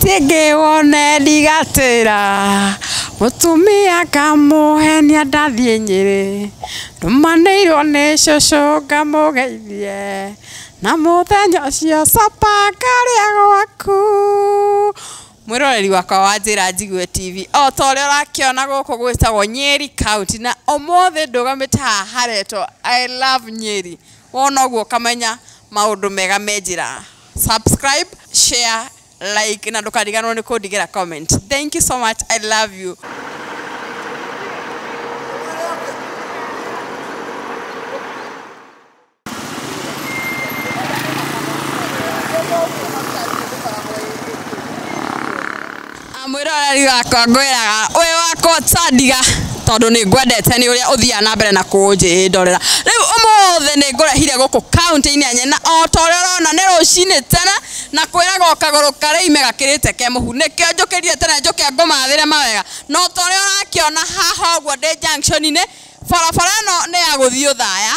Tege wone digatira mutumia kamuhenia ndathie Nyeri ndumanirwo ni cucu ngamugeithie na muthenya ucio sopa karia gwaku. Mwiroreri wakwa wa Njira Njigue TV o ta uria urakiona guku gwitagwo Nyeri County na omothe ndugamite haha haretwo I love Nyeri. Wona guo kamenya maundu mega me njira. Subscribe, share, like na ndukariganwo ni kundigira comment. Thank you so much. I love you. Mwiroreri wakwa ngwiraga we wakwa Tsandiga tondu ni ngwendete ni uria uthia na mbere na kunjindorera. Riu omothe ni ngurehire guku county-ini ya Nyeri na o ta uria urona ni rucini tene na kwiraga kaguru kareime gakirite ke muhu nikio njukirie tene njuke ngumathire mawega no ta uria urakiona haha uguo ndi junction-ini barabara no ni ya guthio thaya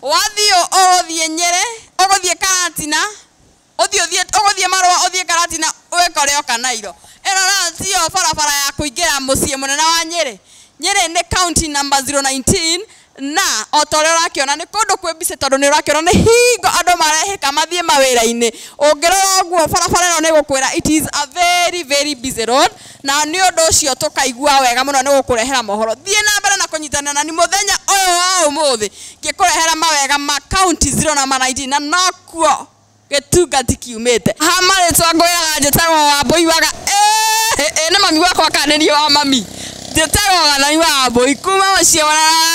wathio uguthie Nyeri uguthie Karatina uguthie Marua uthie Karatina wekore Okanairo eno ratio barabara ya kuingira mucie munene wa Nyeri. Nyeri ni county number 019 na o ta uria urakiona ni kundu kwibise tondu ni urakiona ni hingo andu marehika mathie mawira-ini ungirora guo barabara eno ni gukwira it is a very busy road na ni undu ucio tukaigua wega muno ni gukurehera mohoro thie na mbere na kunyitana na ni muthenya uyu wa umuthi ngikurehera mawega ma county 019 na nokuo getungati kiumite hamaritwa ngwiraga njitagwo Wambui waga ni mami wakwa kanenio wa mami njitagwo Ganai Wambui kuma mucie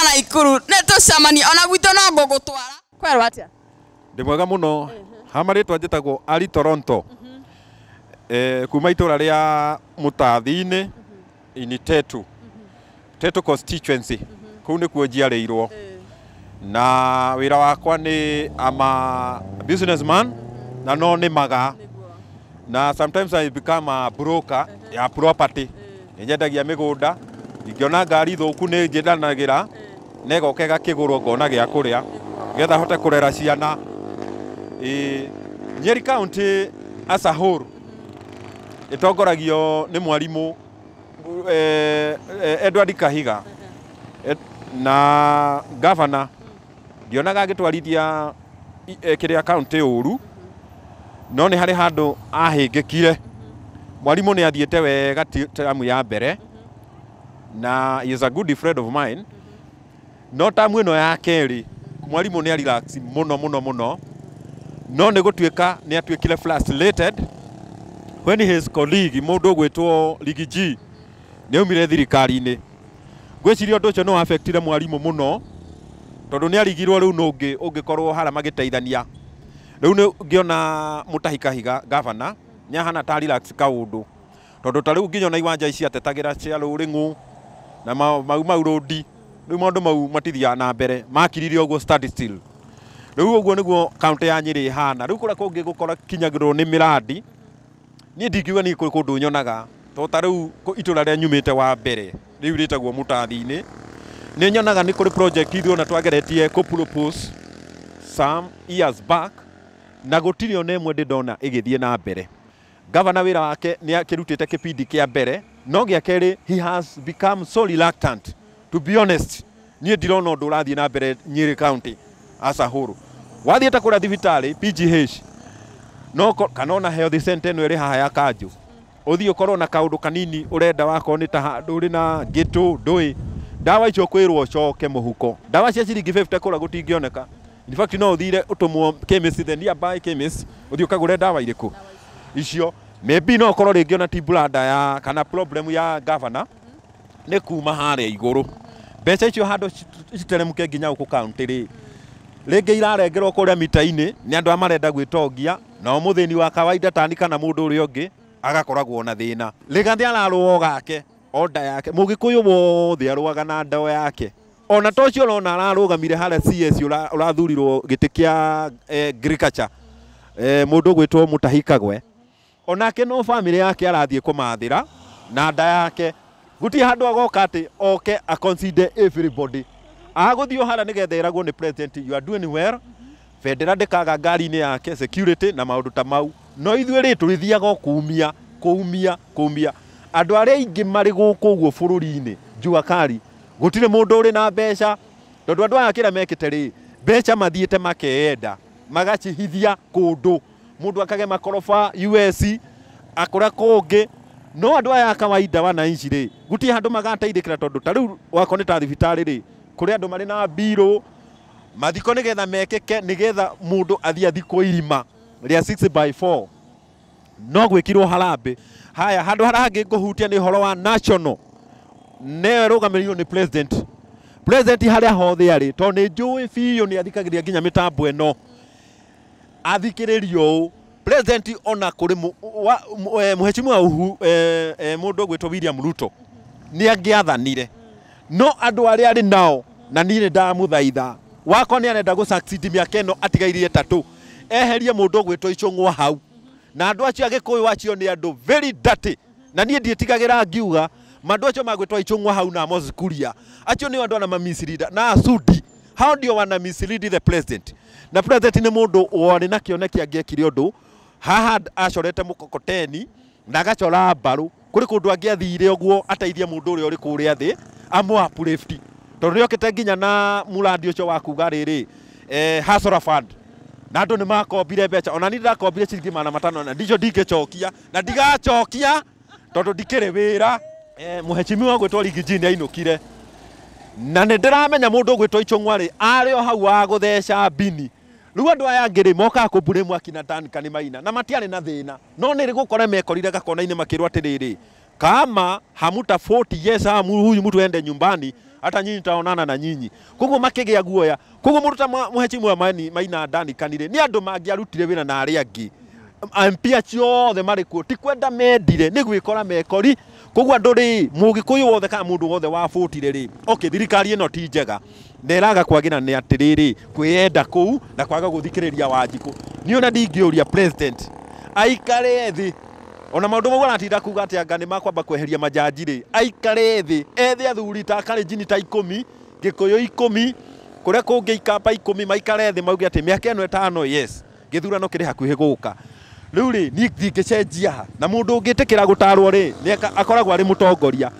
na Ikuru ne tucamani ona gwito no ngugutwara kwerwo atia ndi mwega muno hamaritwa njitagwo Ali Toronto kuma itura ria Mutathi-ini ini Tetu constituency kuu ni kuo njiarĩirwo na wira wakwa ni ama businessman na no ni maga na sometimes I become a broker ya property nyendagia migunda ingiona ngari thuku ni njindanagira nego kega kigurwo ngona gia kuria getha hote kurera ciana. Nyeri County as a whole itongoragio ni mwarimu Edward Kahiga na governor ndionaga agitwarithia kiria county uru no ni hari handu ahingikire. Mwarimu ni athiete wega tamu ya mbere na he is a good friend of mine no tamu ino ya keri mwarimu ni relax muno no ni gutuika ni atuikire frustrated when his colleague mundu gwitwo Ligi G ni umire thirikari-ini. Gwiciria undu ucio no affectire mwarimu muno tondu ni arigirwo riu nungi ungikorwo hara magiteithania. Riu ni ngiona Mutahi Kahiga governor nyahana ta relax kaundu tondu ta riu nginya na iwanja ici atetagira cia Ruringu na mau rodi riu maundu mau matithia na mbere makiririo uguo stand still. Riu uguo niguo county ya Nyeri hana riu kura kungi gukora kinyagirwo ni miradi ni ndingiuga ni kundu nyonaga to ta riu itura ria nyumite wa mbere riu ritagwo Mutathi-ini ni nyonaga ni kuri project ithu na twageretie ku propose some years back na gutiri ona imwe ndona igithie na mbere. Governor wira wake ni akirutite kipindi kia mbere no gia keri he has become so reluctant to be honest. Ni ndirona undu urathie na mbere Nyeri County as a whole. Wathie ta kura thibitari PGH no kanona health center no iri haha ya Kanju uthio korwo na kaundu kanini urenda wako ni ta handu uri na gitu ndui dawa icio kwirwo coke muhuko dawa cia ciringi 50 kura gutingioneka. In fact no uthire utumwo chemist the nearby chemist uthio kagure dawa iriku icio maybe no korwo ringi ona tibrada ya kana problem ya governor ni kuma hare iguru mbeca icio handu citeremuke nginya uku county ringi irarengerwo kuria mita-ini ni andu amarenda gwitongia na muthini wa kawaida tani kana mundu uri ungi agakoragwo na thina rigathi ararwo gake order yake mugikuyu wothe arwaga na ndao yake ona tocio rona ararugamire hara CS urathurirwo giti kia agriculture mundu gwitwo Mutahikagwe onake no family yake arathie kumathira na nda yake guti handu agoka ati oke a consider everybody aguthio hara nigetha eragwo ni president you are doing well federa ndekaga ngari ni yake security na maundu ta mau no ithuĩ rĩ tũrithiaga kuumia andu aria ingi mari guku guo bururi-ini Juakari gutire mundu uri na mbeca tondu andu aya kira mekite ri mbeca mathiete makeenda magacihithia kundu mundu akage makorofa US akora kungi no andu aya kawaida wananchi ri guti handu magateithikira tondu ta riu wako ni ta thibitari ri kuri andu mari na biro mathiko nigetha mekeke nigetha mundu athie thiko irima ria 6x4 no gwikirwo harambe haya handu harangi nguhutia ni horo wa national ne rugamirio ni president haria hothe ari to ni njui biyo ni athikagiria nginya mitambo eno athikiririo president ona kuri muheshimiwa mundu gwitwo William Ruto ni angiathanire no andu aria ari nao na ni ndamuthaitha wako ni anenda gu succeed miaka eno atigairie tatu eherie mundu gwitwo Icũng'wa hau na andu acio agikuyu acio ni andu very dirty na nie ndietigagira ngiuga mandu acio magwitwo Icũng'wa hau na Amos Kuria acio ni andu ana mamisleader na Sudi how ndio wana mislead the president na president ni mundu wori na kioneki angiekire undu haha acorete mukokoteni na agacora mbaru kuri kundu angiathire uguo ateithie mundu uria uri kuria thi amu uplift tondu yokite nginya na muradi ucio wa kuga riri Hasora Fund na andu ni makombire mbeca ona ni ndakombire ciringi 500 na ndicho ndingicokia na ndigacokia tondu ndikire wira muheshimiwa gwitwo Rigiji ni ainukire na ndiramenya mundu gwitwo Icũng'wa ri ario hau agutheca bini riu andu aya ngiri moka kumbure mwaki na Dan Kanimaina na matiari na thina no ni rigukora mekorire gakona-ini makirwa atiriri kama hamuta 40 years huyu mtu ende nyumbani hata nyinyi taonana na nyinyi koguo makigia guoya koguo muruta muheshimiwa Maina Dan Kanire ni andu mangiarutire wira na aria angi MP ciothe mari kuo ti kwenda mendire ni gwikora mekori koguo andu ri mugikuyu wothe kana mundu wothe wa butire ri okay thirikari ino ti njega nderaga kwagira ni atiriri kwiyenda kuu na kwaga guthikiriria Wanjiku ni ona ndingiuria president aikare thi ona maundu mogora atinda kuga ati anga ni makwamba kweheria majaji ri aikare thi ethe athuri ta Kalenjin ta 10 Gikuyu 10 kuria kungi ikamba 10 maikare thi mauge ati miaka eno 5 yes githurano kiri hakuhi guka riu ri ni ndingicenjia na mundu ungitikira gutarwo ri ni akoragwo ari mutongoria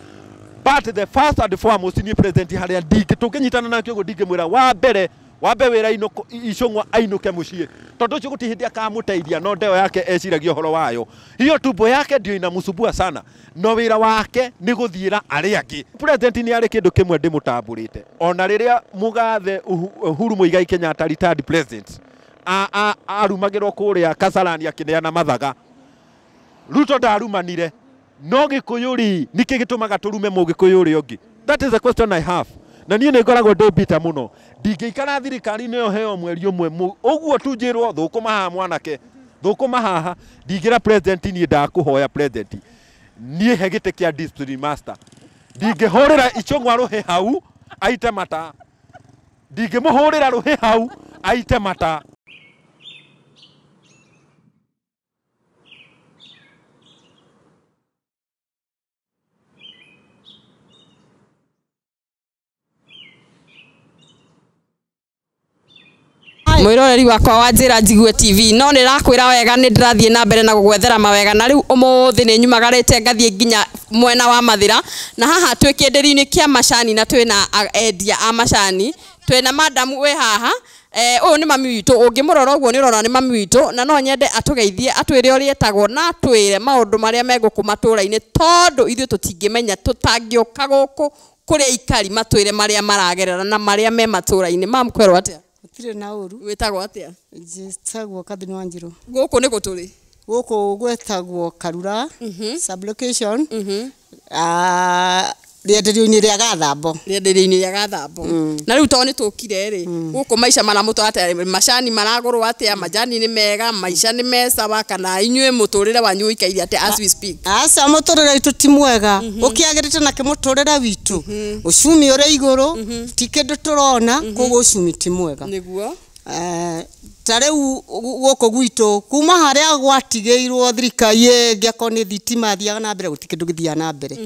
but the first and foremost ni president haria ndinginyitana nakio go ndingimwira wambe wira Icũng'wa ainuke mucii tondu ucio gutihindia akamuteithia no ndeo yake eciragia horo wayo hiyo tumbo yake ndio inamusubua sana no wira wake ni guthiira aria angi president ni ari kindu kimwe ndimutamburite ona riria mugathe Uhuru Muigai Kenyatta retired president arumagirwo kuria Kasarani akineana mathaga Ruto ndarumanire no Gikuyuri niki gitumaga turume Mugikuyuri ungi that is the question I have na niĩ nĩ ngoragwo ndĩ bita mũno ndingĩikara thirikari nĩyo heo mweri ũmwe ũguo tu njĩrwo thũkũma haha mwanake thũkũma haha ndingĩra president niĩ ndakũhoya president niĩ he gĩtĩ kĩa district master ndingĩhũrĩra Icũng'wa rũhĩ hau aite mata ndingĩmũhũrĩra rũhĩ hau aite mata mwiroreri wakwa wa Njĩra Njigue TV no nĩ rakwĩra wega nĩ ndĩrathiĩ na mbere na gũgwethera mawega na rĩu ũmũthĩ nĩ nyumagarĩte ngathiĩ nginya mwena wa Mathira na haha twĩ kĩenderio-inĩ kĩa macani na twĩna endia a macani twĩna madam wĩ haha ũyũ nĩ mami witũ ũngĩmũrora ũguo nĩ ũrona nĩ mami witũ na no nyende atũgeithie atwĩre ũrĩa etagwo na atwĩre maũndũ marĩa megũkũ matũra-inĩ tondũ ithuĩ tũtingĩmenya tũtangĩũka gũkũ kũrĩa ikari matwĩre marĩa maragerera na marĩa me matũra-inĩ mam kwerwo atĩa Tire na uru. Wĩtagwo atĩa? Njĩtagwo Kathini Wanjiru. Gũkũ nĩ gũtũrĩ? Gũkũ gwetagwo Karura sublocation. Rĩenderio-inĩ rĩa Gathambo. Rĩenderio-inĩ rĩa Gathambo. Na rĩu to nĩ tũkire rĩ gũkũ maica maramũtwara atĩa macani maragũrwo atĩa majani nĩ mega maica nĩ mesawa kana inyuĩ mũtũrĩre wanyu ũikaire atĩa as we speak. Aca mũtũrĩre witũ ti mwega ũkĩagĩrĩte na mũtũrĩre witũ ũcumi ũrĩ igũrũ ti kĩndũ tũrona koguo ũcumi ti mwega. Nĩguo ta rĩu gũkũ gwitũ kuma harĩa gwatigĩirwo thirikari ĩngĩakorwo nĩ thitima thiaga na mbere gũtirĩ kĩndũ gĩthiaga na mbere.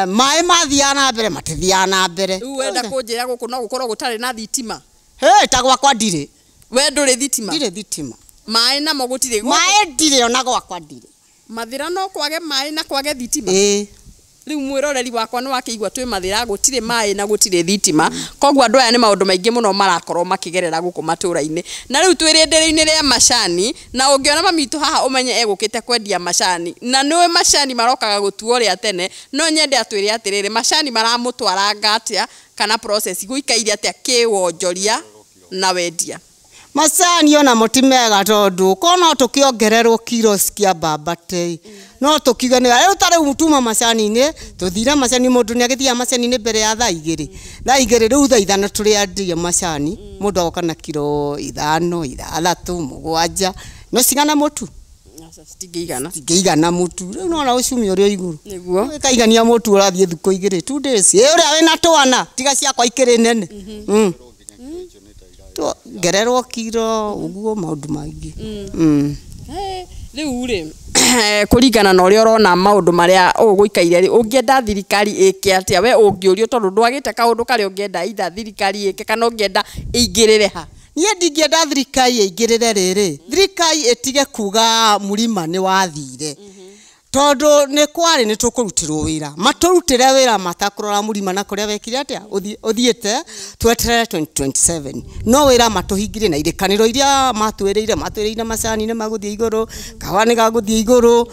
Maĩ mathiaga na mbere matithiaga na mbere. Rĩu wenda kũnjĩra gũkũ no gũkorwo gũtarĩ na thitima. Ta gwakwa ndirĩ. We ndũrĩ thitima? Ndirĩ thitima. Maĩ namo gũtirĩ. Maĩ ndirĩ ona gwakwa ndirĩ. Mathira no kwage maĩ na kwage thitima. Rĩu mwĩroreri wakwa nĩ wakĩigua twĩ mathira gũtirĩ maĩ na gũtirĩ thitima koguo andũ aya nĩ maũndũ maingĩ mũno marakorwo makĩgerera gũkũ matũra-inĩ na rĩu twĩ rĩenderio-inĩ rĩa macani na ũngĩona mamitũ haha ũmenye egũkĩte kwendia macani na nĩwe macani marokaga gũtuo rĩa tene no nyende atwĩre atĩrĩrĩ macani maramũtwaranga atĩa kana process gũikaire atĩa kĩwonjoria na wendia. Macani ona mũtimega tondũ ko no tũkĩongererwo kilo cia mbambate no tũkiuga nĩ rĩu ta rĩu tuma macani-inĩ tũthire macani mũndũ nĩ agĩthiaga macani-inĩ mbere ya thaa igĩrĩ rĩu thaa ithano tũrĩendia macani mũndũ agoka na kilo 5 6 7 no cigana mũtu citingĩigana mũtu rĩu nona ũcumi ũrĩ igũrũ nĩguo ĩkaigania mũtu ũrathiĩ thikũ igĩrĩ 2 days ũrĩa wĩna twana tiga ciakwa ikĩrĩ nene gererwo kiro uguo maundu maingi riu ri kuringana na uria urona maundu maria ũgũikaire ri ũngĩenda thirikari ĩke atĩa we ũngĩũrio tondũ ndwagĩte kaũndũ karĩa ũngĩenda itha thirikari ĩke kana ũngĩenda ĩingĩrĩre ha. Niĩ ndingĩenda thirikari ĩingĩrĩre rĩrĩ thirikari ĩtige kuga mũrima nĩ wathire tondu nĩ kwarĩ nĩ tũkũrutĩrwo wĩra matũrutĩre wĩra matakũrora mũrima na kũrĩa wekire atĩa ũthiĩte tweterere 2027 no wĩra matũhingire na irekanĩro iria matwĩrĩire macani nĩ magũthiĩ igũrũ kahũa nĩ gagũthiĩ igũrũ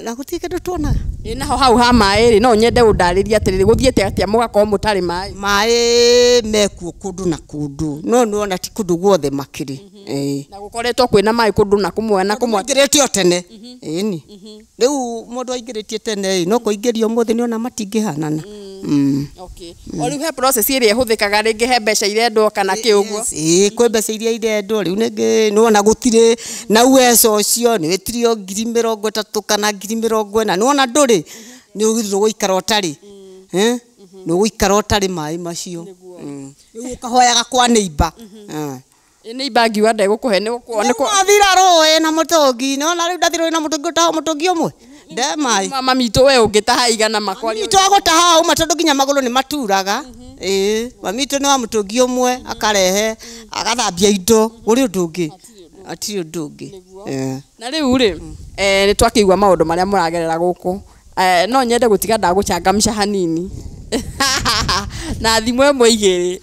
na gũtirĩ kĩndũ tuonaga. Naho hau ha maĩ rĩ no nyende ũndarĩrie atĩrĩrĩ gũthiĩte atĩa mũgakorwo mũtarĩ maĩ. Maĩ mekuo kũndũ na kũndũ no nĩwona ti kũndũ guothe makĩrĩ na gũkoretwo kwĩna maĩ kũndũ na kũmwe na kũmwe aingĩrĩtio tene ĩni rĩu mũndũ aingĩrĩtie tene no kũingĩrio mũthĩ nĩona matingĩhanana. Okay o rĩu he process ĩrĩa ĩhũthĩkaga rĩngĩ he mbeca irendwo kana kĩ ũguo. Kwĩ mbeca iria irendwo rĩu nĩwona gũtirĩ na uwezo ũcio nĩ wĩtirio 30,000 kana 40,000 nĩwona ndũrĩ nĩ ũgĩrĩirwo gũikara ũtarĩ nĩ ũgũikara ũtarĩ maĩ macio rĩu ũkahoyaga kwa neighbor neighbor ngiuga ndegũkũhe nĩ mathira rũĩ na mũtũngi nĩwona rĩu ndathirwo na mũtũngi ũtaha mũtũngi ũmwe nde maĩ mama mitũ we ũngĩtaha igana makwaria mitũ agũtaha uma tondũ nginya magũrũ nĩ maturaga mami mitũ nĩ wa mũtũngi ũmwe akarehe agathambia indo ũrĩ ũndũ ũngĩ atirĩ ũndũ ũngĩ. Na rĩu rĩ nĩ twakĩigua maũndũ marĩa mũragerera gũkũ no nyende gũtiga ndagũcangamca hanini na thimũ ĩmwe igĩrĩ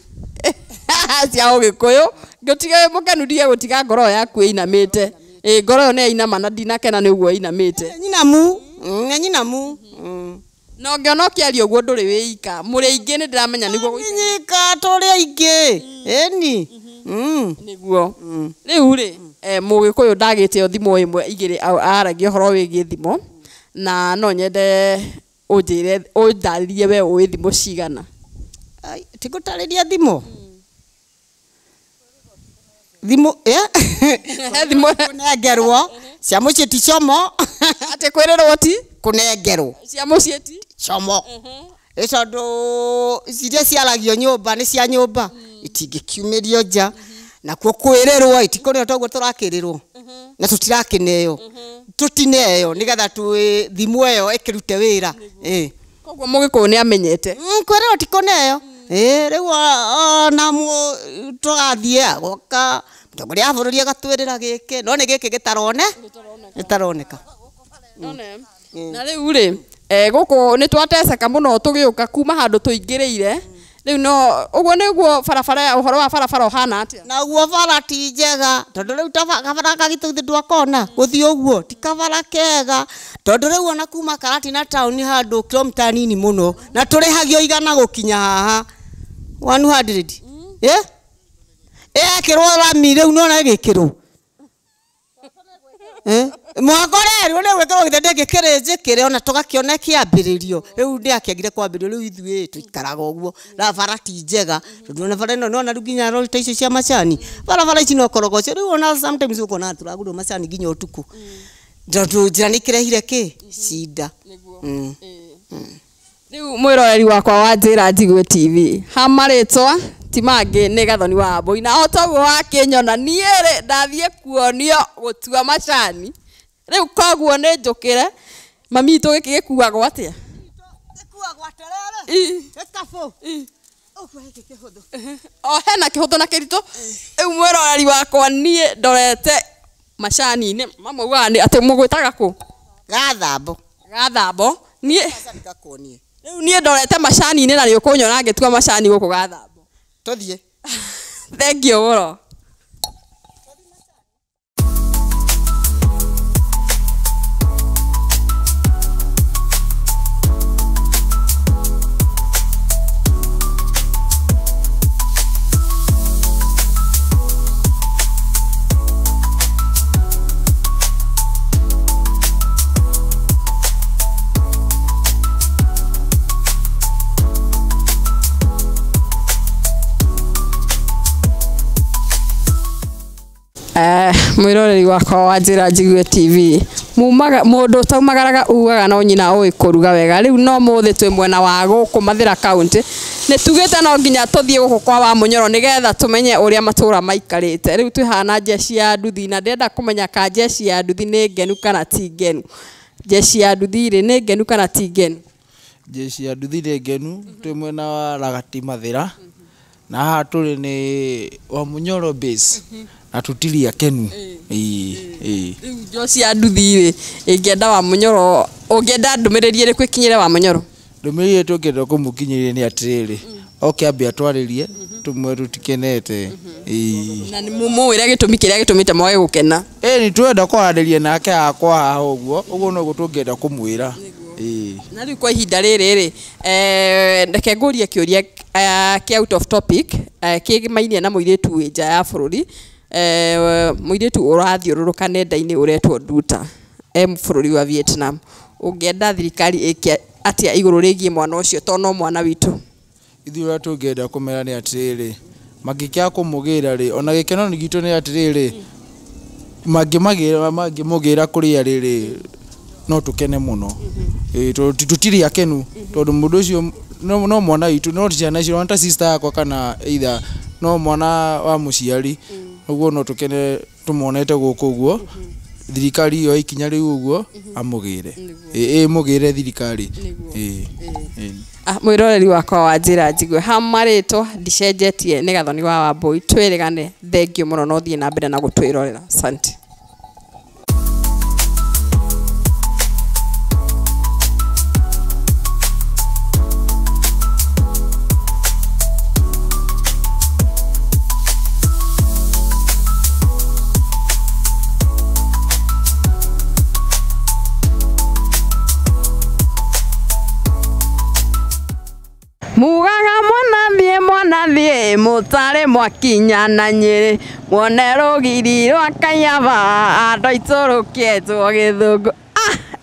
cia ũgĩkũyũ ngũtiga mũkenu ndige gũtiga ngoro yaku ĩinamĩte ngoro yo nĩ yainama na ndinakena nĩ ũguo ĩinamĩte nyinamu no ngĩona ũkĩaria ũguo ndũrĩ wĩika mũrĩ aingĩ nĩ ndĩramenya nĩguo gũinyika tũrĩ aingĩ ĩni nĩguo rĩu rĩ mũgĩkũyũ ndagĩte o thimũ ĩmwe igĩrĩ aragia ũhoro wĩgiĩ thimũ na no nyende ũnjĩre ũndarĩrie we ũĩ thimũ cigana. Tigũtarĩria thimũ thimũ kũnengerwo cia mũciĩ ti como atĩ kwĩrĩrwo ti kũnengerwo cia mũciĩ ti como tondũ ciria ciaragio nyũmba nĩ cia nyũmba itingĩkiumĩrio nja nakuo kwĩrĩrwo itikũrĩo toguo tũrakĩrĩrwo na tũtirakĩneo tũtineo nĩgetha thimũ ĩyo ĩkĩrute wĩra. Koguo mũgĩkũyũ nĩ amenyete kwĩrĩrwo tikũneo rĩu ona tũgathiĩ agoka mũtongoria wa bũrũri agatwĩrĩra gĩkĩ no nĩ gĩkĩ gĩtaroneka. Na rĩu rĩ gũkũ nĩ twateceka mũno tũgĩũka kuma handũ tũingĩrĩire rĩu no ũguo nĩguo barabara ũhoro wa barabara ũhana atĩa. Naguo bara ti njega tondũ rĩu kabara gagitũ ndwakona gũthiĩ ũguo ti kabara kega tondũ rĩu ona kuma Karatina town handũ kilomita nini mũno na tũrĩhagio igana gũkinya haha 100 ĩkĩrwo rami rĩu nona ĩgĩkĩrwo mwakore rwo ne wetho githende gikirije kire ona tugakiona kiambiririo riu ndi akiagire kwambiririo riu ithuĩ tuikaraga ũguo na barati njega tondũ na bara ĩno nona rĩu nginya rori ta icio cia macani bara ici no korogocio rĩu ona sometimes ukona turagũrwo macani nginya ũtukũ tondũ njĩra nĩ ikĩrehire kĩ cida Riu mwiroreri wakwa wa Njĩra Njiguĩ TV hamarĩtwa ti mangĩ nĩ Gathoni wa Wambũi na otoguo wakinyona niĩ ndathie kuonio gũtua macani riu koguo nĩ njũkĩre mami itũ gĩkĩ gĩkuagwo atĩa gĩkuagwo atĩrĩrĩ gĩkabũ ũguo gĩkĩ kĩhũthũ o hena kĩhũthũ na kĩritũ rĩu mwĩroreri wakwa niĩ ndorete macani-inĩ mamaugaga nĩ atĩ mũgwĩtaga kũ Gathambo niĩ rĩu niĩ ndorete macani-inĩ na nĩ ũkũnyona ngĩtua macani gũkũ Gathambo tũthiĩ thengio mũno mwiroreri wakwa wa Njĩra Njiguĩ TV mũndũ taumagaraga ugaga no nyina ũĩ kũruga wega rĩu no mũthĩ twĩ mwena wa gũkũ Mathĩra County nĩ tugĩte no nginya tũthiĩ gũkũ kwa Wamunyoro nĩgetha tũmenye ũrĩa matũra maikarĩte rĩu twĩhana njeci ya nduthi na ndĩrenda kũmenya ka njeci ya nduthi nĩ ngenu kana ti ngenu njeci ya nduthi rĩ nĩ ngenu kana ti ngenu njeci ya nduthi nĩ ngenu twĩ mwena wa Ragati Mathĩra na haha tũrĩ nĩ Wamunyoro base na tutiria kenu rĩu njeci ya nduthi rĩ ĩngĩenda Wamunyoro ũngĩenda ndũmĩrĩri ĩrĩkũ ĩkinyĩre Wamunyoro ndũmĩrĩri tũngĩenda kũmũkinyĩria nĩ atĩrĩrĩ oke ambia twarĩrie tũmwe tũtikenete na nĩ mũwĩre gĩtũmi kĩrĩa gĩtũmĩte mwage gũkena nĩ twenda kwaranĩria nake hakwa haha ũguo noguo tũngĩenda kũmwĩra na rĩu kwa ihinda rĩrĩ reke ngũrie kĩũria kĩ out of topic kĩmainie na mũirĩtu wĩ nja ya bũrũri mũirĩtu ũrathiũrũrũka nenda-inĩ ũretwo Nduta bũrũri wa Vietnam ũngĩenda thirikari ĩke atĩa igũrũ rĩgiĩ mwana ũcio to no mwana witũ ithuĩ ũrĩa tũngĩenda kũmera nĩ atĩrĩrĩ mangĩkĩaga kũmũgĩra rĩ ona gĩkeno gitũ nĩ atĩrĩrĩ mangĩmũgĩra kũrĩa rĩrĩ no tũkene mũno tũtirĩ akenu tondũ mũndũ ũcio no mwana witũ no ciana icio ta sister yakwa kana either no mwana wa mũciari ũguo no tũkene tũmonete gũkũ ũguo thirikari yo ikinya rĩu ũguo amũgĩre mũgĩre thirikari mwĩroreri wakwa wa Njĩra Njiguĩ hamarĩtwo ndicenjetie nĩ Gathoni wa Wambũi twĩrĩgane thengio mũno no thiĩ na mbere na gũtwĩrorera asante mugaga mwana thiĩ mũtare mwakinya na Nyĩrĩ muone rũgiri rwa Kayaba andũ aitũ rũkĩetwo Gĩthũngũ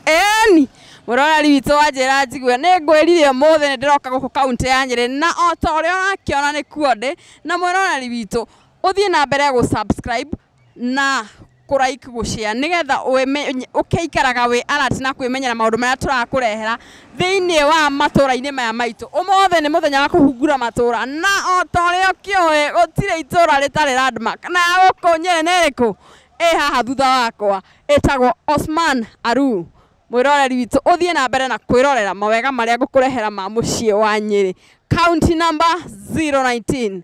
eni mũroreri witũ wa Njĩra Njiguĩ nĩ ngwĩrire ũmũthĩ nĩ ndĩroka gũkũ kaunti ya Nyĩrĩ na o ta ũrĩa ũrakĩona nĩ kuo ndĩ na mũroreri witũ ũthiĩ na mbere gũ-subscribe na kũraiki gũshare nĩgetha ũkĩikaraga wĩ alert na kwĩmenyera maũndũ marĩa tũrakũrehera thĩinĩ wa matũra-inĩ maya maitũ ũmũthĩ nĩ mũthenya wa kũhungura matũra na o ta ũrĩa ũkĩũĩ gũtirĩ itũra rĩtarĩ landmark na gũkũ Nyĩrĩ nĩ ĩrĩkũ ĩ haha thutha wakwa ĩtagwo Osman Aru mwĩroreri witũ ũthiĩ na mbere na kwĩrorera mawega marĩa ngũkũrehera ma mũciĩ wa Nyĩrĩ county number 019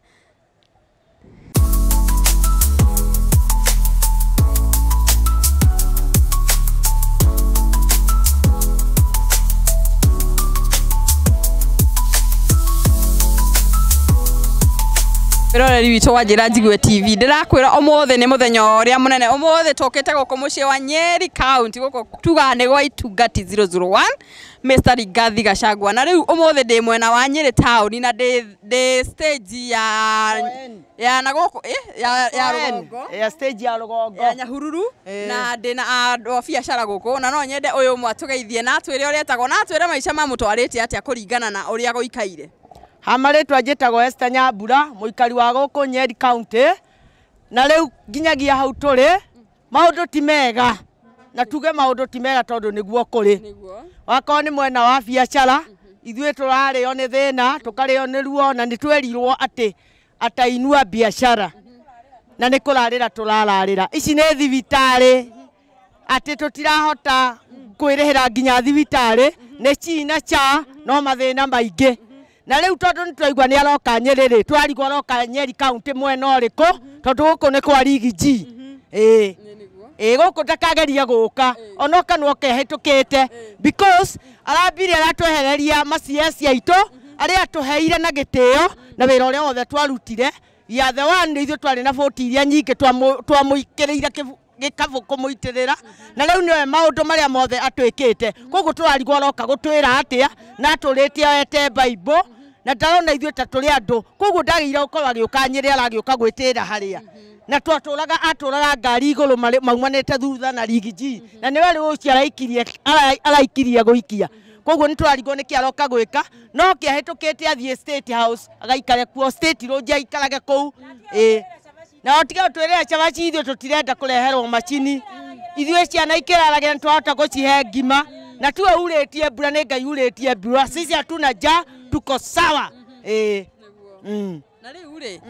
Roreri witũ wa Njĩra Njigũe TV ndĩrakwĩra ũmũthĩ nĩ mũthenya ũrĩa mũnene ũmũthĩ tũkĩte gũkũ mũciĩ wa Nyeri County gũkũ tuga nĩ gwa Itungati 001 Mr. Rigathi Gachagua na rĩu ũmũthĩ ndĩ mwena wa Nyeri Town na ndĩ stage ya na gũkũ ya Rũgongo ya stage ya Rũgongo ya Nyahururu na ndĩ na andũ a biacara gũkũ na no nyende ũyũ ũmwe atũgeithie na atwĩre ũrĩa etagwo na atwĩre maica mamũtwarĩte atĩa kũringana na ũrĩa gũikaire. Hamaretwa njĩtagwo Esther Nyambura mũikari wa gũkũ Nyeri County na rĩu nginyagia hau tũrĩ maũndũ ti mega na tuge maũndũ ti mega tondũ nĩguo kũrĩ wakorwo nĩ mwena wa biacara ithuĩ tũrarĩo nĩ thĩna tũkarĩo nĩ ruo na nĩtwerirwo atĩ atainua biacara na nĩ kũrarĩra tũrararĩra ici nĩ thibitarĩ atĩ tũtirahota kwĩrĩhĩra nginya thibitarĩ nĩ cina cha no mathĩna maingĩ na rĩu tondũ nĩtwaigua nĩ aroka Nyeri twarigwo aroka Nyeri County mwena ũrĩkũ tondũ gũkũ nĩ kwa Rigiji gũkũ ndakageria gũka onoka no kehĩtũkĩte because arambire aratwehereria macieci aitũ arĩa tũheire na gĩtĩo na wĩra ũrĩa wothe twarutire ya the one ithuĩ twarĩ na boti iria nyingĩ twamũikĩrĩire gĩkabũ kũmũitĩrĩra na rĩu nĩwe maũndũ marĩa mothe atwĩkĩte koguo tũrarigwo aroka gũtwĩra atĩa na tũrĩtie oete Bible na ndarona ithuĩ ta tũrĩ andũ koguo ndagĩire gũkorwo agĩũka Nyeri aragĩũka gwĩtĩra harĩa na atũraga ngari igũrũ maumanĩte thutha na Rigiji na nĩwe rĩu ũcio araikirie gũikia koguo nĩtũrarigwo nĩkĩ aroka gwĩka no kĩahĩtũkĩte athiĩ State House agaikare kuo State Road aikarage kũu na otige twĩrĩra cabaci ithuĩ tũtirenda kũreherwo macini ithuĩ ciana ikĩraraga nĩtwahota gũcihe ngima na tuwe urĩtie mbura nĩ Ngai urĩtie mbura sisi hatuna ja tuko sawa na rĩu rĩ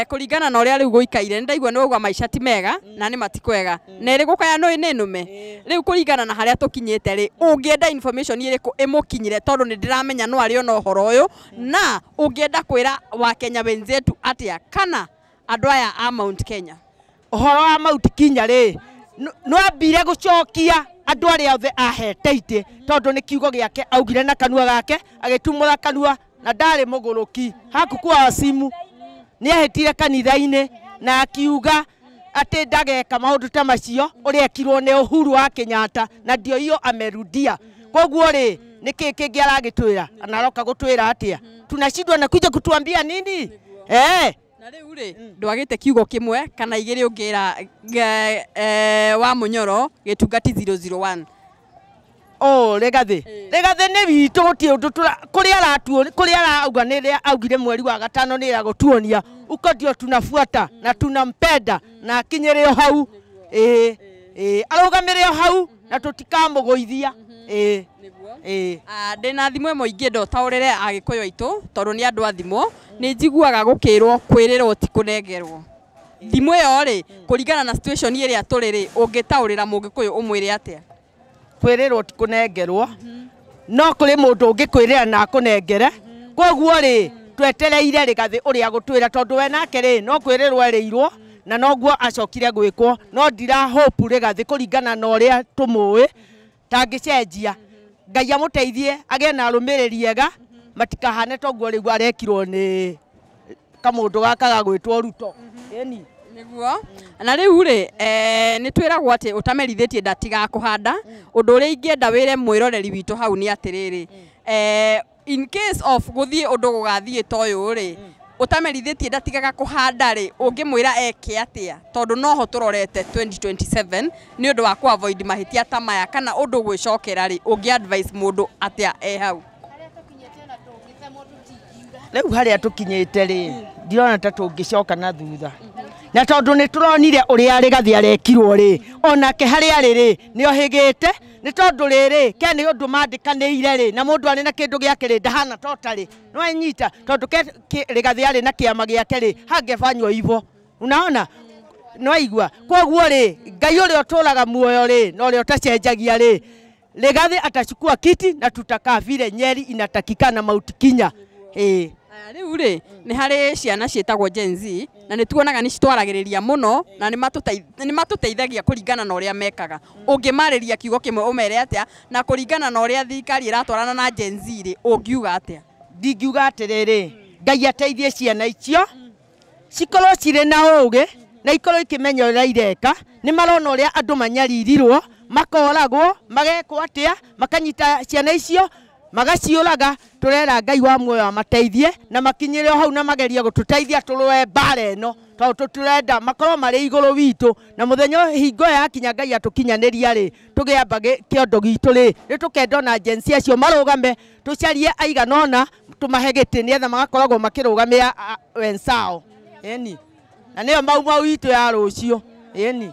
kũringana na ũrĩa rĩu gũikaire nĩndaigua nĩ wauga maica ti mega na nĩ matikwega na ĩrĩ gũkaya nĩ nũme rĩu kũringana na harĩa tũkinyĩte rĩ ũngĩenda information ĩrĩkũ ĩmũkinyire tondũ nĩ ndĩramenya no arĩ ona ũhoro ũyũ na ũngĩenda kwĩra wa Kenya wenzetu atĩa kana andũ aya a Mount Kenya ũhoro wa Mount Kenya rĩ no ambire gũcokia andũ arĩa othe ahete itĩ tondũ nĩ kiugo gĩake augire na kanua gake agĩtumũra kanua na ndarĩ mũgũrũki haku kwa simu nĩ ahĩtire kanitha-inĩ na akiuga atĩ ndageka maũndũ ta macio ũrĩa ekirwo nĩ Uhuru wa Kenyatta na ndio hiyo amerudia koguo rĩ nĩkĩ kĩngĩ aragĩtwĩra anaroka gũtwĩra atĩa tunashindwa na kuja kutuambia nini na rĩu rĩ ndwagĩte kiugo kĩmwe kana igĩrĩ ũngĩra wa Munyoro Gĩtungati 001 Rigathi nĩ witũ gũtirĩ ũndũ kũrĩa arauga nĩrĩa augire mweri wa gatano nĩ agũtuonia uko ndio tunafuata na tunampenda na akinyĩre o hau arũgamĩre o hau na tũtikamũgũithia ndĩna thimũ ĩmwe ingĩenda ũtaũrĩre Agĩkũyũ aitũ tondũ nĩ andũ a thimũ nĩ njiguaga gũkĩrwo kwĩrĩrwo ti kũnengerwo thimũ ĩyo rĩ kũringana na situation ĩrĩa tũrĩ rĩ ũngĩtaũrĩra Mũgĩkũyũ ũmwĩre atĩa kwĩrĩrwo ti kũnengerwo no kũrĩ mũndũ ũngĩkwĩrĩra na akũnengere koguo rĩ twetereire Rigathi ũrĩa agũtwĩra tondũ we nake rĩ no kwĩrĩrwo erĩirwo na noguo acokire gwĩkwo no ndira hope Rigathi kũringana na ũrĩa tũmũĩ tangĩcenjia Ngai amũteithie agĩe na arũmĩrĩri ega matikahane toguo rĩu arekirwo nĩ kamũndũ gaka gagwĩtwo Ruto nĩguo na rĩu rĩ nĩ twĩragwo atĩ ũtamerithĩtie ndatiga kũhanda ũndũ ũrĩa ingĩenda wĩre mwĩroreri witũ hau nĩ atĩrĩrĩ in case of gũthiĩ ũndũ gũgathiĩ ta ũyũ rĩ ũtamerithĩtie ndatigaga kũhanda rĩ ũngĩmwĩra eke atĩa tondũ noho tũrorete 2027 nĩ ũndũ wa kũ-avoid mahĩtia ta maya kana ũndũ gwĩcokera rĩ ũngĩ-advise mũndũ atĩa hau rĩu harĩa tũkinyĩte rĩ ndirona ta tũngĩcoka na thutha na tondũ nĩ tũronire ũrĩa Rigathi arekirwo rĩ onake harĩa arĩ rĩ nĩ ohĩgĩte nĩ tondũ rĩrĩ ke nĩ ũndũ mandĩkanĩire rĩ na mũndũ arĩ na kĩndũ gĩake rĩ ndahana totarĩ no anyita tondũ Rigathi arĩ na kĩama gĩake rĩ hangefanywo hivyo unaona no igua koguo rĩ Ngai ũrĩa ũtũraga muoyo rĩ na ũrĩa ũtacenjagia rĩ Rigathi atachukua kiti na tutakaa vile Nyeri inatakikana Mount Kenya rĩu rĩ nĩ harĩ ciana ciĩtagwo Gen Z na nĩ tuonaga nĩ citwaragĩrĩria mũno na nĩ matũteithagia kũringana na ũrĩa mekaga ũngĩmarĩria kiugo kĩmwe ũmere atĩa na kũringana na ũrĩa thirikari ĩratwarana na Gen Z rĩ ũngiuga atĩa ndingiuga atĩrĩrĩ Ngai ateithie ciana icio cikorwo cirĩ na ũũgĩ na ikorwo ikĩmenya ũrĩa ireka, nĩ marona ũrĩa andũ manyaririrwo, makoragwo, magekwo atĩa, makanyita ciana icio, magaciũraga. Tũrera Ngai wa muoyo amateithie na makinyĩre hau na magerie gũtũteithia tũrũe mbara ĩno, tondũ tũtirenda makorwo marĩ igũrũ witũ, na mũthenya hingo yakinya Ngai atũkinyanĩria rĩ, tũgĩamba kĩondo gitũ rĩ, tũkenda ona agency acio marũgame, tũcarie aigana ũna tũmahe gĩtĩ nĩgetha magakoragwo makĩrũgamia wenzao. Eni, na nĩyo mau itũ ya rũciũ. Eni,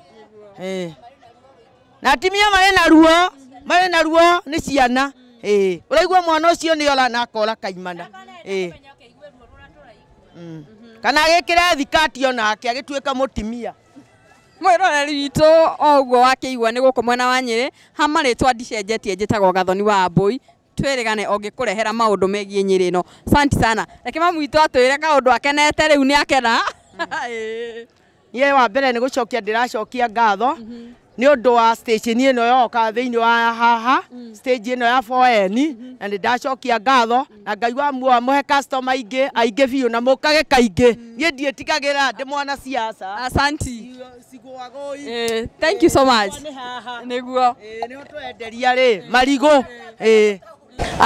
na atimia marĩ na ruo nĩ ciana. Ũraigua mwana ũcio nĩ ora na akora kaimana. Kana agĩkĩre thikati onake agĩtuĩka mũtimia. Mwĩroreri witũ o ũguo wakĩigua nĩ gũkũ mwena wa Nyĩrĩ, ha marĩtwa ndicenjetie njĩtagwo Gathoni wa Mbũi. Twĩrĩgane ũngĩkũrehera maũndũ megiĩ Nyĩrĩ ĩno. Asante sana. Reke mamu witũ atwĩre kaũndũ akenete rĩu nĩ akena. Niĩ wa mbere nĩ gũcokia ndĩracokia ngatho nĩ ũndũ wa station ĩno yoka thĩinĩ wa haha stage ĩno ya 4N, na nĩ ndacokia ngatho na Ngai wa muoyo amũhe customer aingĩ biũ na mũkage kaingĩ. Niĩ ndiĩtigagĩra ndĩ mwana siasa. Asante. Thank you so much. Nĩguo nĩho twenderia rĩ marigũ.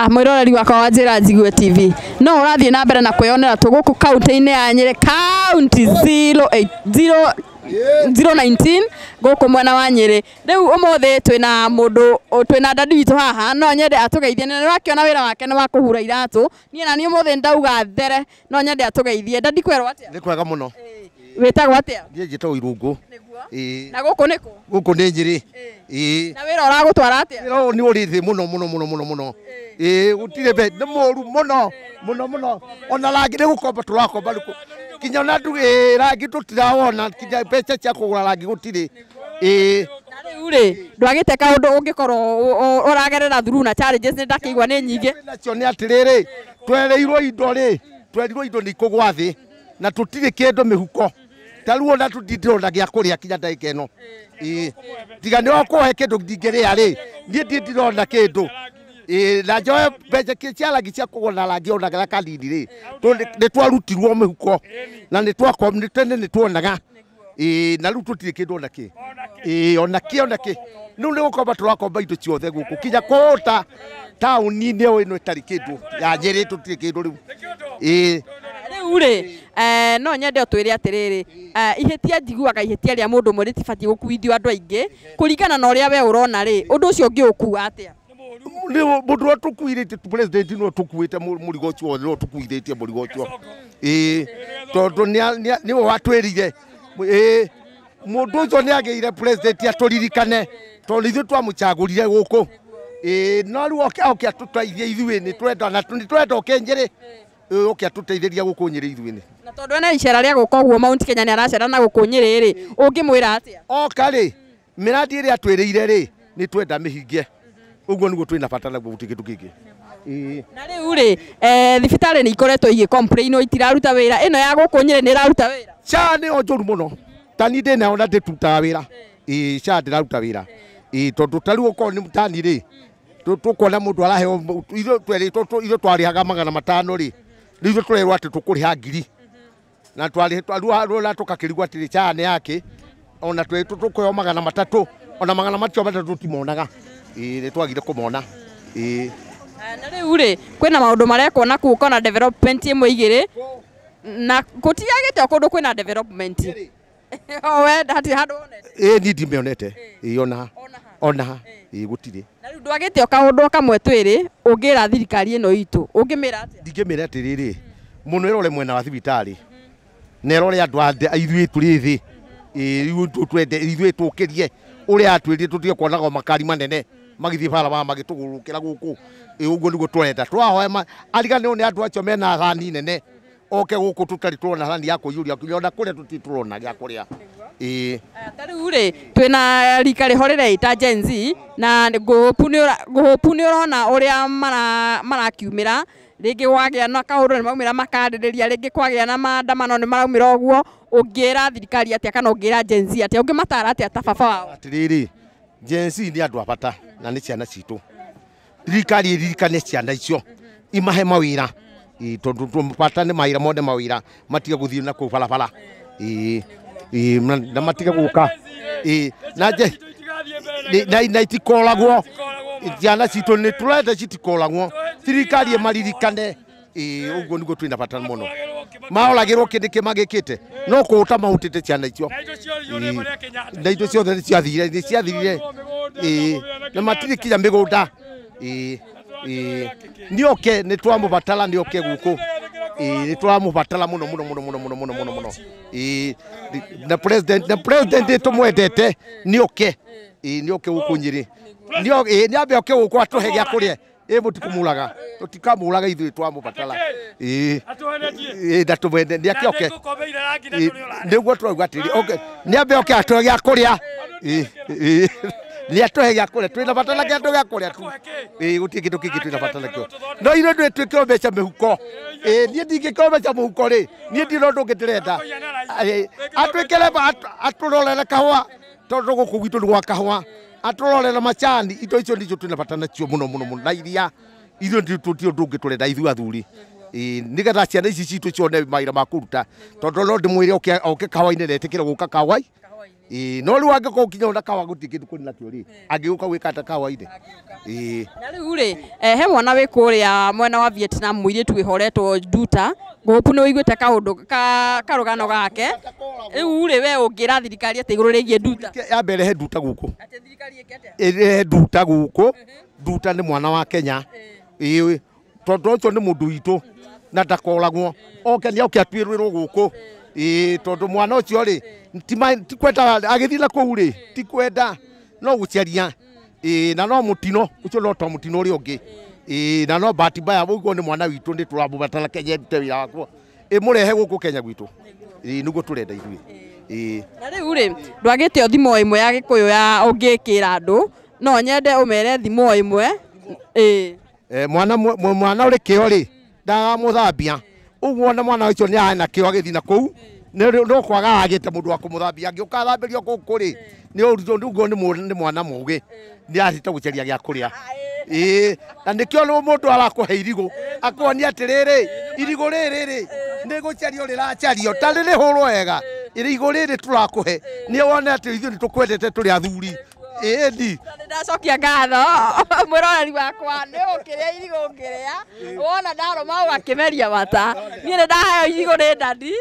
Mwĩroreri wakwa wa Njĩra Njigue TV, no ũrathiĩ na mbere na kwĩyonera tũgũkũ kaunti-inĩ ya Nyĩrĩ, kaunti 019 gũkũ mwena wa Nyĩrĩ. Rĩu ũmũthĩ twĩna dadi witũ haha, no nyende atũgeithie. Nĩ wakĩona wĩra wake nĩ wa kũhura iratũ. Niĩ na niĩ ũmũthĩ ndauga there, no nyende atũgeithie. Dadi kwĩrwo atĩa? Nĩ kwega mũno. Wĩtagwo atĩa? Niĩ njĩtagwo Irungu. Na gũkũ nĩ kũ? Gũkũ nĩ Nyĩrĩ. Na wĩra ũragũtwara atĩa? Wĩra ũyũ nĩ ũrĩ thĩ mũno. Gũtirĩ mbe nĩ mũru mũno. Ona rangi nĩ gũkomba tũrakomba rĩkũ. Kinya na rangi tũtirawona, kinya mbeca cia kũgũra rangi gũtirĩ. Na rĩu rĩ, ndwagĩte kaũndũ ũngĩkorwo ũragerera through na challenges nĩ ndakĩigua nĩ nyingĩ. Nacio nĩ atĩrĩrĩ, twereirwo indo nĩ ikũgwa thĩ na tũtirĩ kĩndũ mĩhuko. Tarĩu ona tũtirona gĩa kũrĩa kinya ndagĩka ĩno. Tiga nĩ okũhe kĩndũ ndingĩrĩa rĩ, niĩ ndirona kĩndũ. Na njoe mbeca cia rangi cia kũgũra rangi ona gaka kanini rĩ, nĩ twarutirwo mĩhuko na tene nĩ tuonaga. Na rĩu tũtirĩ kĩndũ ona kĩ. Rĩu nĩ gũkomba tũrakomba indo ciothe gũkũ, kinya kũũta taũni-inĩ ĩno ĩtarĩ kĩndũ ya Nyĩrĩ tũtirĩ kĩndũ rĩu. Rĩu rĩ, no nyende ũtwĩre atĩrĩrĩ, ihĩtia njiguaga ihĩtia rĩa mũndũ ũmwe rĩtibatiĩ gũkuithio andũ aingĩ, kũringana na ũrĩa we ũrona rĩ, ũndũ ũcio ũngĩũkua atĩa? Mũndũ ũrĩa tũkuithĩtie president no tũkuĩte mũrigo ũcio wothe, no tũkuithĩtie mũrigo ũcio. Tondũ nĩwe watwĩrire. Mũndũ ũcio nĩ agĩire president atũririkane, tondũ ithuĩ twamũcagũrire gũkũ. No rĩu oke atũteithie ithuĩ nĩ twenda oke Nyĩrĩ, oke atũteithĩria gũkũ Nyĩrĩ ithuĩ. Na tondũ ena icera rĩa gũka ũguo Mount Kenya nĩ aracera na gũkũ Nyĩrĩ rĩ, ũngĩmwĩra atĩa? Oka rĩ, mĩrandi ĩrĩa atwĩrĩire rĩ, nĩ twenda mĩhingie. Ũguo nĩguo twĩna bata naguo gũtirĩ kĩndũ kĩngĩ. Na rĩu rĩ, thibitarĩ nĩ ikoretwo igĩcomplain itiraruta wĩra, ĩno ya gũkũ Nyĩrĩ nĩ ĩraruta wĩra? SHA nĩyo njũru mũno, tani ndĩnayo na ndĩrutaga wĩra. SHA ndĩraruta wĩra. Tondũ tarĩu okorwo nĩ tani rĩ, tũkuona mũndũ araheo ithuĩ twarĩhaga 500 rĩ, rĩu ithuĩ tũrerwo atĩ tũkũrĩha 1000 na twarĩha tũkakĩrigwo atĩ SHA nĩ yake, ona tũkũheo 300, ona 300 macio tũtimonaga. Nĩ twagire kũmona. Na rĩu rĩ, kwĩna maũndũ marekwo na kũu kona development ĩmwe igĩrĩ, na gũtiagĩte kũndũ kwĩna development. We hatirĩ handũ wonete? Niĩ ndimĩonete. Ona gũtirĩ. Na rĩu ndwagĩte kaũndũ kamwe twĩrĩ ũngĩra thirikari ĩno itũ, ũngĩmĩra atĩa? Ndingĩmĩra atĩrĩrĩ, mũno ĩrore mwena wa thibitarĩ, na ĩrore andũ ithuĩ tũrĩ thĩ, ithuĩ tũkĩrie ũrĩa atwĩrire tũtige kuonaga makari manene magĩthiĩ barabara magĩtũgũrũkĩra gũkũ. Ũguo nĩguo twenda, twahoya ariganĩrwo nĩ andũ acio mena thani nene, oke gũkũ tũtarĩ tũrona thani ya kũiyũria, ona kũrĩa tũtirona gĩa kũrĩa. Ta rĩu rĩ, twĩna rika rĩhorere ita Gen Z, na ngũhopu nĩ ũrona ũrĩa marakiumĩra, rĩngĩ gwagĩa na kaũndũ nĩ maumĩra makarĩrĩria, rĩngĩ kwagĩa na maandamano nĩ maraumĩra ũguo. Ũngĩra thirikari atĩa kana ũngĩra Gen Z atĩa, ũngĩmatara atĩa ta baba wao? Atĩrĩrĩ, Gen Z nĩ andũ a bata na nĩ ciana citũ. Thirikari ĩririkane ciana icio, imahe mawĩra, tondu tũmbatane maira mone mawira matige gũthiĩ na kũu barabara na matige gũka na itikoragwo ciana citũ nĩ tũrenda citikoragwo thirikari ĩmaririkane ũguo nĩguo twĩna bata mũno maoragĩrwo kĩndĩ kĩmagĩkĩte no kũũta mahutĩte ciana icio na indo ciothe nĩ ciathirire na matirĩ kinya mĩgũnda nĩoke nĩ twamũbatara nĩoke gũkũ nĩ twamũbatara mũno na president tũmwendete nĩoke gũkũ Nyĩrĩ nĩambe oke gũkũ atũhe gĩa kũrĩa mũtikamũraga tũtikamũraga ithuĩ twamũbatara ndatũmwende nĩake oke nĩguo twauga atĩrĩ nĩambe oke atũhe gĩa kũrĩa nĩ atũhe gĩa kũrĩa twĩna bata na kĩndũ gĩa kũrĩa tu gũtirĩ kĩndũ kĩngĩ twĩna bata nakĩo no ithuĩ nĩ twĩkĩrwo mbeca mĩhuko niĩ ndingĩkĩrwo mbeca mũhuko rĩ niĩ ndirĩ ũndũ ũngĩ ndĩrenda atwĩkĩre atũrorere kahũa tondũ gũkũ gwitũ nĩ gwa kahũa atũrorere macani indo icio nĩcio twĩna bata nacio mũno na iria ithuĩ tũtirĩ ũndũ ũngĩ tũrenda ithuĩ athuri nĩgetha ciana ici citũ cione mawĩra ma kũruta tondũ no ndĩmwĩre oke kahũa-inĩ na etĩkĩre gũka kahũa no rĩu angĩkorwo kinya na kahũa gũtirĩ kĩndũ kũrĩ nakĩo rĩ angĩgũka gwĩka ta kahũa-inĩ na rĩu rĩ he mwana wĩ kũrĩa mwena wa Vietnam mũirĩtu wĩhoretwo Nduta Ngũpu nĩ wĩiguĩte kaũndũ karũgano gake rĩu rĩ we ũngĩra thirikari atĩ igũrũ rĩgiĩ Nduta yambe ĩrehe Nduta gũkũ ĩrehe Nduta gũkũ Nduta nĩ mwana wa Kenya tondũ ũcio nĩ mũndũ witũ na ndakoragwo oke nĩoke atuĩrĩrwo gũkũ tondũ mwana ũcio rĩ tikwenda agĩthiĩ na kũu rĩ tikwenda no gũcaria na no mũtino ũcio no to mũtino ũrĩa ũngĩ na no bahati mbaya ũguo nĩ mwana witũ nĩ tũramũbatara Kenya ndute wĩra wakwa mũrehe gũkũ Kenya gwitũ nĩguo tũrenda ithuĩ na rĩu rĩ ndwagĩte thimũ ĩmwe ya Gĩkũyũ ya ũngĩkĩra andũ no nyende ũmere thimũ ĩmwe mwana ũrĩ kĩo rĩ ndagamũthambia ũguo na mwana ũcio nĩ arĩ na kĩo agĩthiĩ na kũu no kwaga agĩte mũndũ wa kũmũthambia angĩũka thambĩrio gũkũ rĩ ũguo nĩ mwana mũgĩ nĩ athite gũcaria gĩa kũrĩa na nĩkĩo mũndũ arakũhe irigũ akuonia atĩrĩrĩ irigũ rĩrĩ rĩ nĩ gũcario rĩracario ta rĩrĩ hũrwo wega irigũ rĩrĩ tũrakũhe nĩ wone atĩ ithuĩ nĩ tũkwendete tũrĩ athuri ĩni ndacokia ngatho mwĩroreri wakwa nĩ ũkĩrĩa irigũ ngĩrĩa wona ndarũma ũgakĩmeria mata niĩ nĩ ndaheo irigũ nĩ ndandi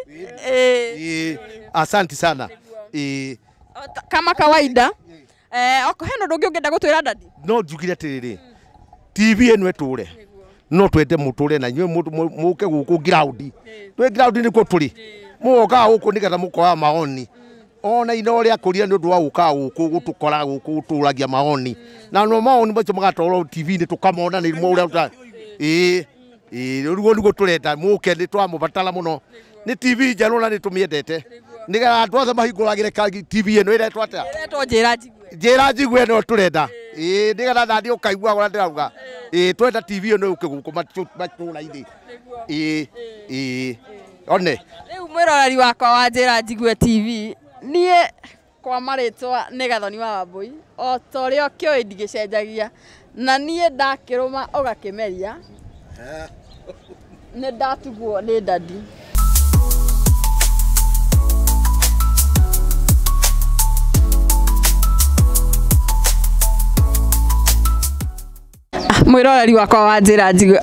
asante sana kama kawaida hena ũndũ ũngĩ ũngĩenda gũtwĩra ndandi no njugire atĩrĩrĩ TV ĩno ĩtũre no twende mũtũre na inyuĩ mũke gũkũ ground twĩ ground nĩkuo tũrĩ mũgoka gũkũ nĩgetha mũkoya maoni ona ina ũrĩa kũria nĩ ũndũ wa gũka gũkũ gũtũkora gũkũ gũtũragia maoni na no maoni macio magatwarwo TV-inĩ tũkamona nĩ ũrĩa rĩu nĩguo tũrenda mũke nĩ twamũbatara mũno nĩ TV njerũ na nĩ tũmĩendete nĩgetha andũ othe mahingũragĩre TV ĩno ĩretwo atĩa njĩra njigue no tũrenda nĩgetha naniĩ ũkaigua ũrĩa ndĩrauga twenda TV ĩno yũke gũkũ matũra-inĩ one rĩu mwĩroreri wakwa wa njĩra njigue TV niĩ kwa marĩtwa nĩ Gathoni wa Wambui o ta ũrĩa ũkĩũĩ ndigĩcenjagia na niĩ ndakĩrũma ũgakĩmeria nĩ ndatugwo nĩ ndandi mwĩroreri wakwa wa njĩra njigue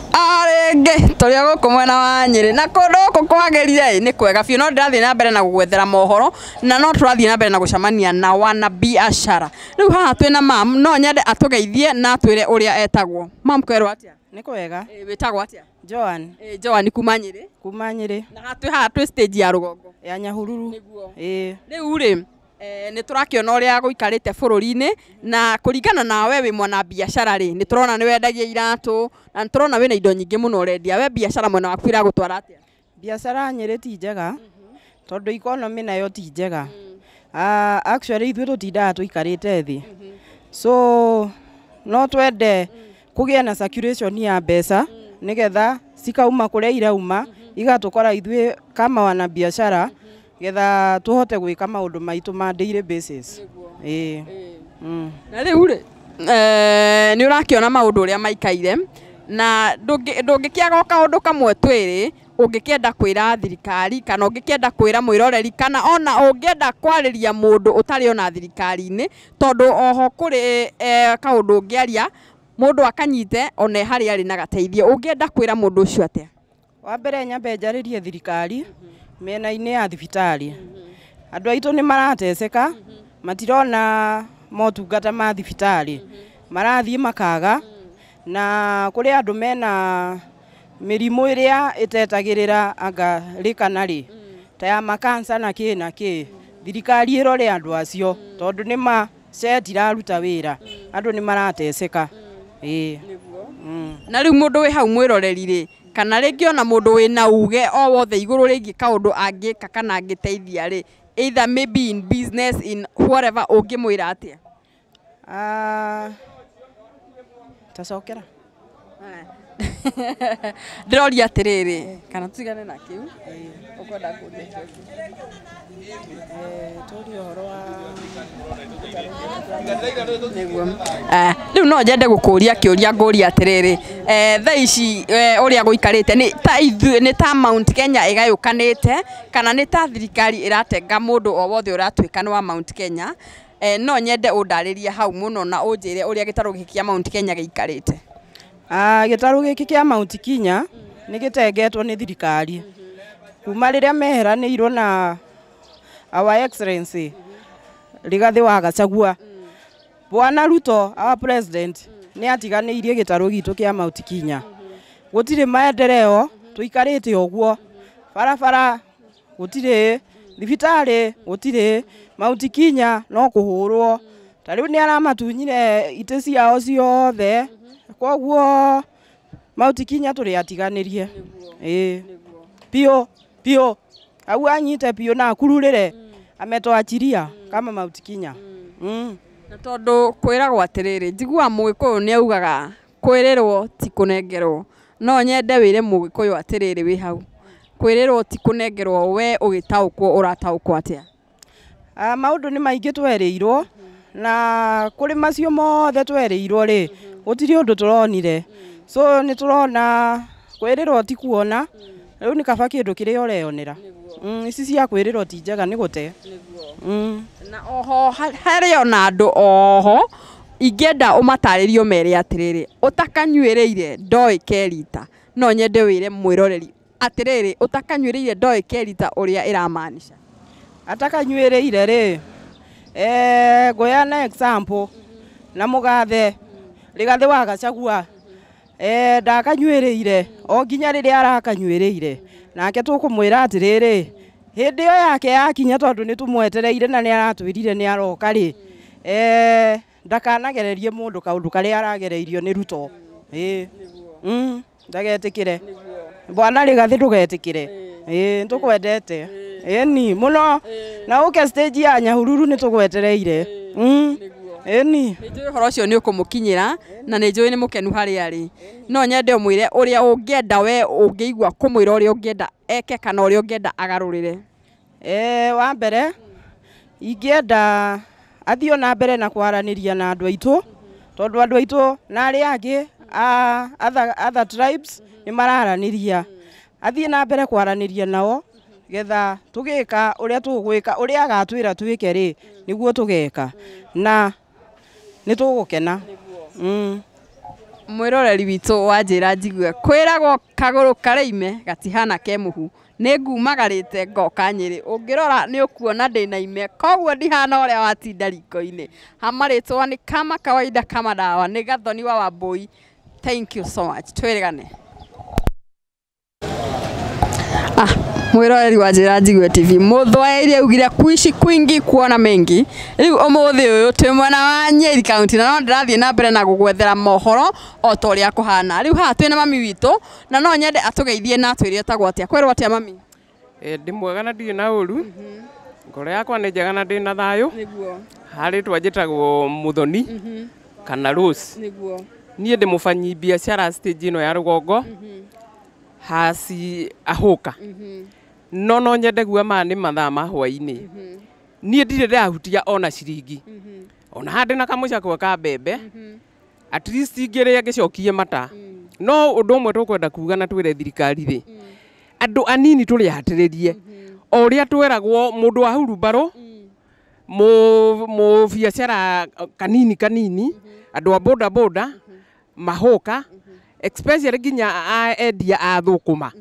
rĩngĩ tũrĩ gũkũ mwena wa Nyĩrĩ na kũndũ gũkũ kwagĩrire nĩ kwega biũ no ndĩrathiĩ na mbere na gũgwethera mohoro na no tũrathiĩ na mbere na gũcemania na wanabiashara rĩu haha twĩna mam no nyende atũgeithie na atwĩre ũrĩa etagwo mam kwerwo atĩa nĩ kwega wĩtagwo atĩa Joan Joan kuma Nyĩrĩ na twĩ haha twĩ stage ya Rũgongo ya Nyahururu rĩu rĩ nĩ tũrakĩona ũrĩa gũikarĩte bũrũri-inĩ na kũringana nawe wĩ mwana biashara rĩ nĩ tũrona nĩ wendagia iratũ na nĩ tũrona wĩna indo nyingĩ mũno ũrendia we biashara mwena waku iragũtwara atĩa biashara Nyĩrĩ ti njega tondũ economy nayo ti njega actually ithuĩ tũtindaga tũikarĩte thĩ so no twende kũgĩa na circulation ya mbeca nĩgetha cikauma kũrĩa irauma igatũkora ithuĩ kama wana biashara getha tuhote gwĩka maũndũ maitũ ma daily basis na rĩu rĩ nĩ ũrakĩona maũndũ ũrĩa maikaire na ndũngĩkĩaga kaũndũ kamwe twĩrĩ ũngĩkĩenda kwĩra thirikari kana ũngĩkĩenda kwĩra mwĩroreri kana ona ũngĩenda kwarĩria mũndũ ũtarĩ ona thirikari-inĩ tondũ oho kũrĩ kaũndũ ũngĩaria mũndũ akanyite ona harĩ arĩ na gateithio ũngĩenda kwĩra mũndũ ũcio atĩa? Wa mbere nyambe njarĩrie thirikari mĩena-inĩ ya thibitarĩ. Andũ aitũ nĩ marateceka, matirona motungata ma thibitarĩ, marathiĩ makaga, na kũrĩ andũ mena mĩrimũ ĩrĩa ĩtetagĩrĩra anga rĩ kana rĩ, ta ya makansa na kĩ na kĩ. Thirikari ĩrore andũ acio tondũ nĩ macetiraruta wĩra, andũ nĩ marateceka. Na rĩu mũndũ wĩ hau mwĩroreri rĩ, kana rĩngĩ ona mũndũ wĩna uge o wothe igũrũ rĩgiĩ kaũndũ angĩka kana angĩteithia rĩ, either maybe in business in whatever ũngĩmwĩra atĩa? Tacokera. Ndĩroria atĩrĩrĩ, kana tũtigane na kĩu? Ũkwenda kũria tũri ũhoro wa rĩu no nyende gũkũria kĩũria ngũria atĩrĩrĩ, thaa ici ũrĩa gũikarĩte nĩ ta Mount Kenya ĩgayũkanĩte kana nĩ ta thirikari ĩratenga mũndũ o wothe ũratuĩka nĩ wa Mount Kenya? No nyende ũndarĩrie hau mũno na ũnjĩre ũrĩa gĩtarũ gĩkĩ kĩa Mount Kenya gĩikarĩte. Gĩtarũ gĩkĩ kĩa Mount Kenya nĩ gĩtengetwo nĩ thirikari kuma rĩrĩa meheranĩirwo na Our Excellency Rigathĩ wa Gachagua. Bwana Ruto, our president, nĩ atiganĩirie gĩtarũ gitũ kĩa Mount Kenya. Gũtirĩ maendeleo, tũikarĩte ũguo, barabara gũtirĩ, thibitarĩ gũtirĩ, Mount Kenya no kũhũrwo. Ta rĩu nĩ aramatunyire itĩ ciao ciothe, koguo Mount Kenya tũrĩ atiganĩrie. Pio au anyite pio na akururĩre ametwachiria kama Mount Kenya. Na tondũ kwĩragwo atĩrĩrĩ, njiguaga Mũgĩkũyũ nĩ augaga kwĩrĩrwo ti kũnengerwo, no nyende wĩre Mũgĩkũyũ atĩrĩrĩ wĩ hau, kwĩrĩrwo ti kũnengerwo, we ũgĩtaũkwo ũrataũkwo atĩa? Maũndũ nĩ maingĩ twerĩirwo, na kũrĩ macio mothe twerĩirwo rĩ, gũtirĩ ũndũ tũronire. So nĩ tũrona kwĩrĩrwo ti kuona, rĩu nĩ kaba kĩndũ kĩrĩa ũreyonera. Ici cia kwĩrĩrwo ti njega nĩ gũte. Na oho harĩ ona andũ oho ingĩenda ũmatarĩrio mere atĩrĩrĩ, ũtakanyuĩrĩire ndoĩ kerita, no nyende wĩre mwĩroreri atĩrĩrĩ, ũtakanyuĩrĩire ndoĩ kerita ũrĩa ĩramaanisha. Atakanyuĩrĩire rĩ, ngoyana example na mũgathe Rigathĩ wa Gachagua, ndakanyuĩrĩire o nginya rĩrĩa arakanyuĩrĩire, nake tũkũmwĩra atĩrĩrĩ, hĩndĩ ĩyo yake yakinya tondũ nĩ tũmwetereire na nĩ aratwĩrire nĩ aroka rĩ, ndakanagererie mũndũ kaũndũ karĩa aragereirio nĩ Ruto. Ndagetĩkĩre. Bwana Rigathĩ ndũgetĩkĩre. Nĩtũkwendete. Ĩni mũno na ũke stage ya Nyahururu nĩ tũgwetereire. Ĩni. Nĩnjũĩ ũhoro ũcio nĩ ũkũmũkinyĩra na nĩnjũĩ nĩ mũkenu harĩa arĩ. No nyende ũmwĩre ũrĩa ũngĩenda we ũngĩigua kũmwĩra ũrĩa ũngĩenda eke kana ũrĩa ũngĩenda agarũrĩre. Wa mbere ingĩenda athiĩ na mbere na kwaranĩria na andũ aitũ, tondũ andũ aitũ na arĩa angĩ other tribes nĩ mararanĩria. Athiĩ na mbere kwaranĩria nao getha tũgĩka ũrĩa tũgwĩka, ũrĩa agatwĩra twĩke rĩ, nĩguo tũgeka na nĩ tũgũkena. Mwĩroreri witũ wanjĩra njigue kwĩragwo kagũrũ karĩime gatihana ke mũhu, nĩ ngumagarĩte ngoka Nyĩrĩ, ũngĩrora nĩ ũkuona ndĩna ime, koguo ndihana ũrĩa watinda riko-inĩ. Hamarĩtwa nĩ kama kawaida kama dawa, nĩ Gathoni wa Wambui. Thank you so much. Twĩrĩgane. Mwĩroreri wa Njĩra Njigue TV, mũthwaĩri augire kuishi kwingi kuona mengi. Rĩu ũmũthĩ ũyũ twĩ mwena wa Nyeri County na no ndĩrathiĩ na mbere na gũgwethera mohoro o ta ũrĩa kũhana. Rĩu haha twĩ na mami witũ na no nyende atũgeithie na atwĩre etagwo atĩa. Kwĩrwo atĩa mami? Ndĩ mwega na ndirĩ na ũru. Ngoro yakwa nĩ njega na ndĩ na thayũ. Nĩguo. Harĩtwa njĩtagwo Muthoni kana Rose. Nĩguo. Niĩ ndĩ mũbanyi biacara stage ĩno ya rũgongo. Hasi ahoka. No nyende guama nĩ mathaa ma hwainĩ. Niĩ ndirĩ ndahutia ona ciringi. Ona handĩ na kamũcakwe ka mbembe. At least ingĩrĩa ngĩcokie mata. no undu umwe tukwenda kuga na twire thirikari ri andu anini turi hatiririe o ria tweragwo mundu wa hurubaro mu biacara kanini andu a boda boda mahoka especially ginya endia a thukuma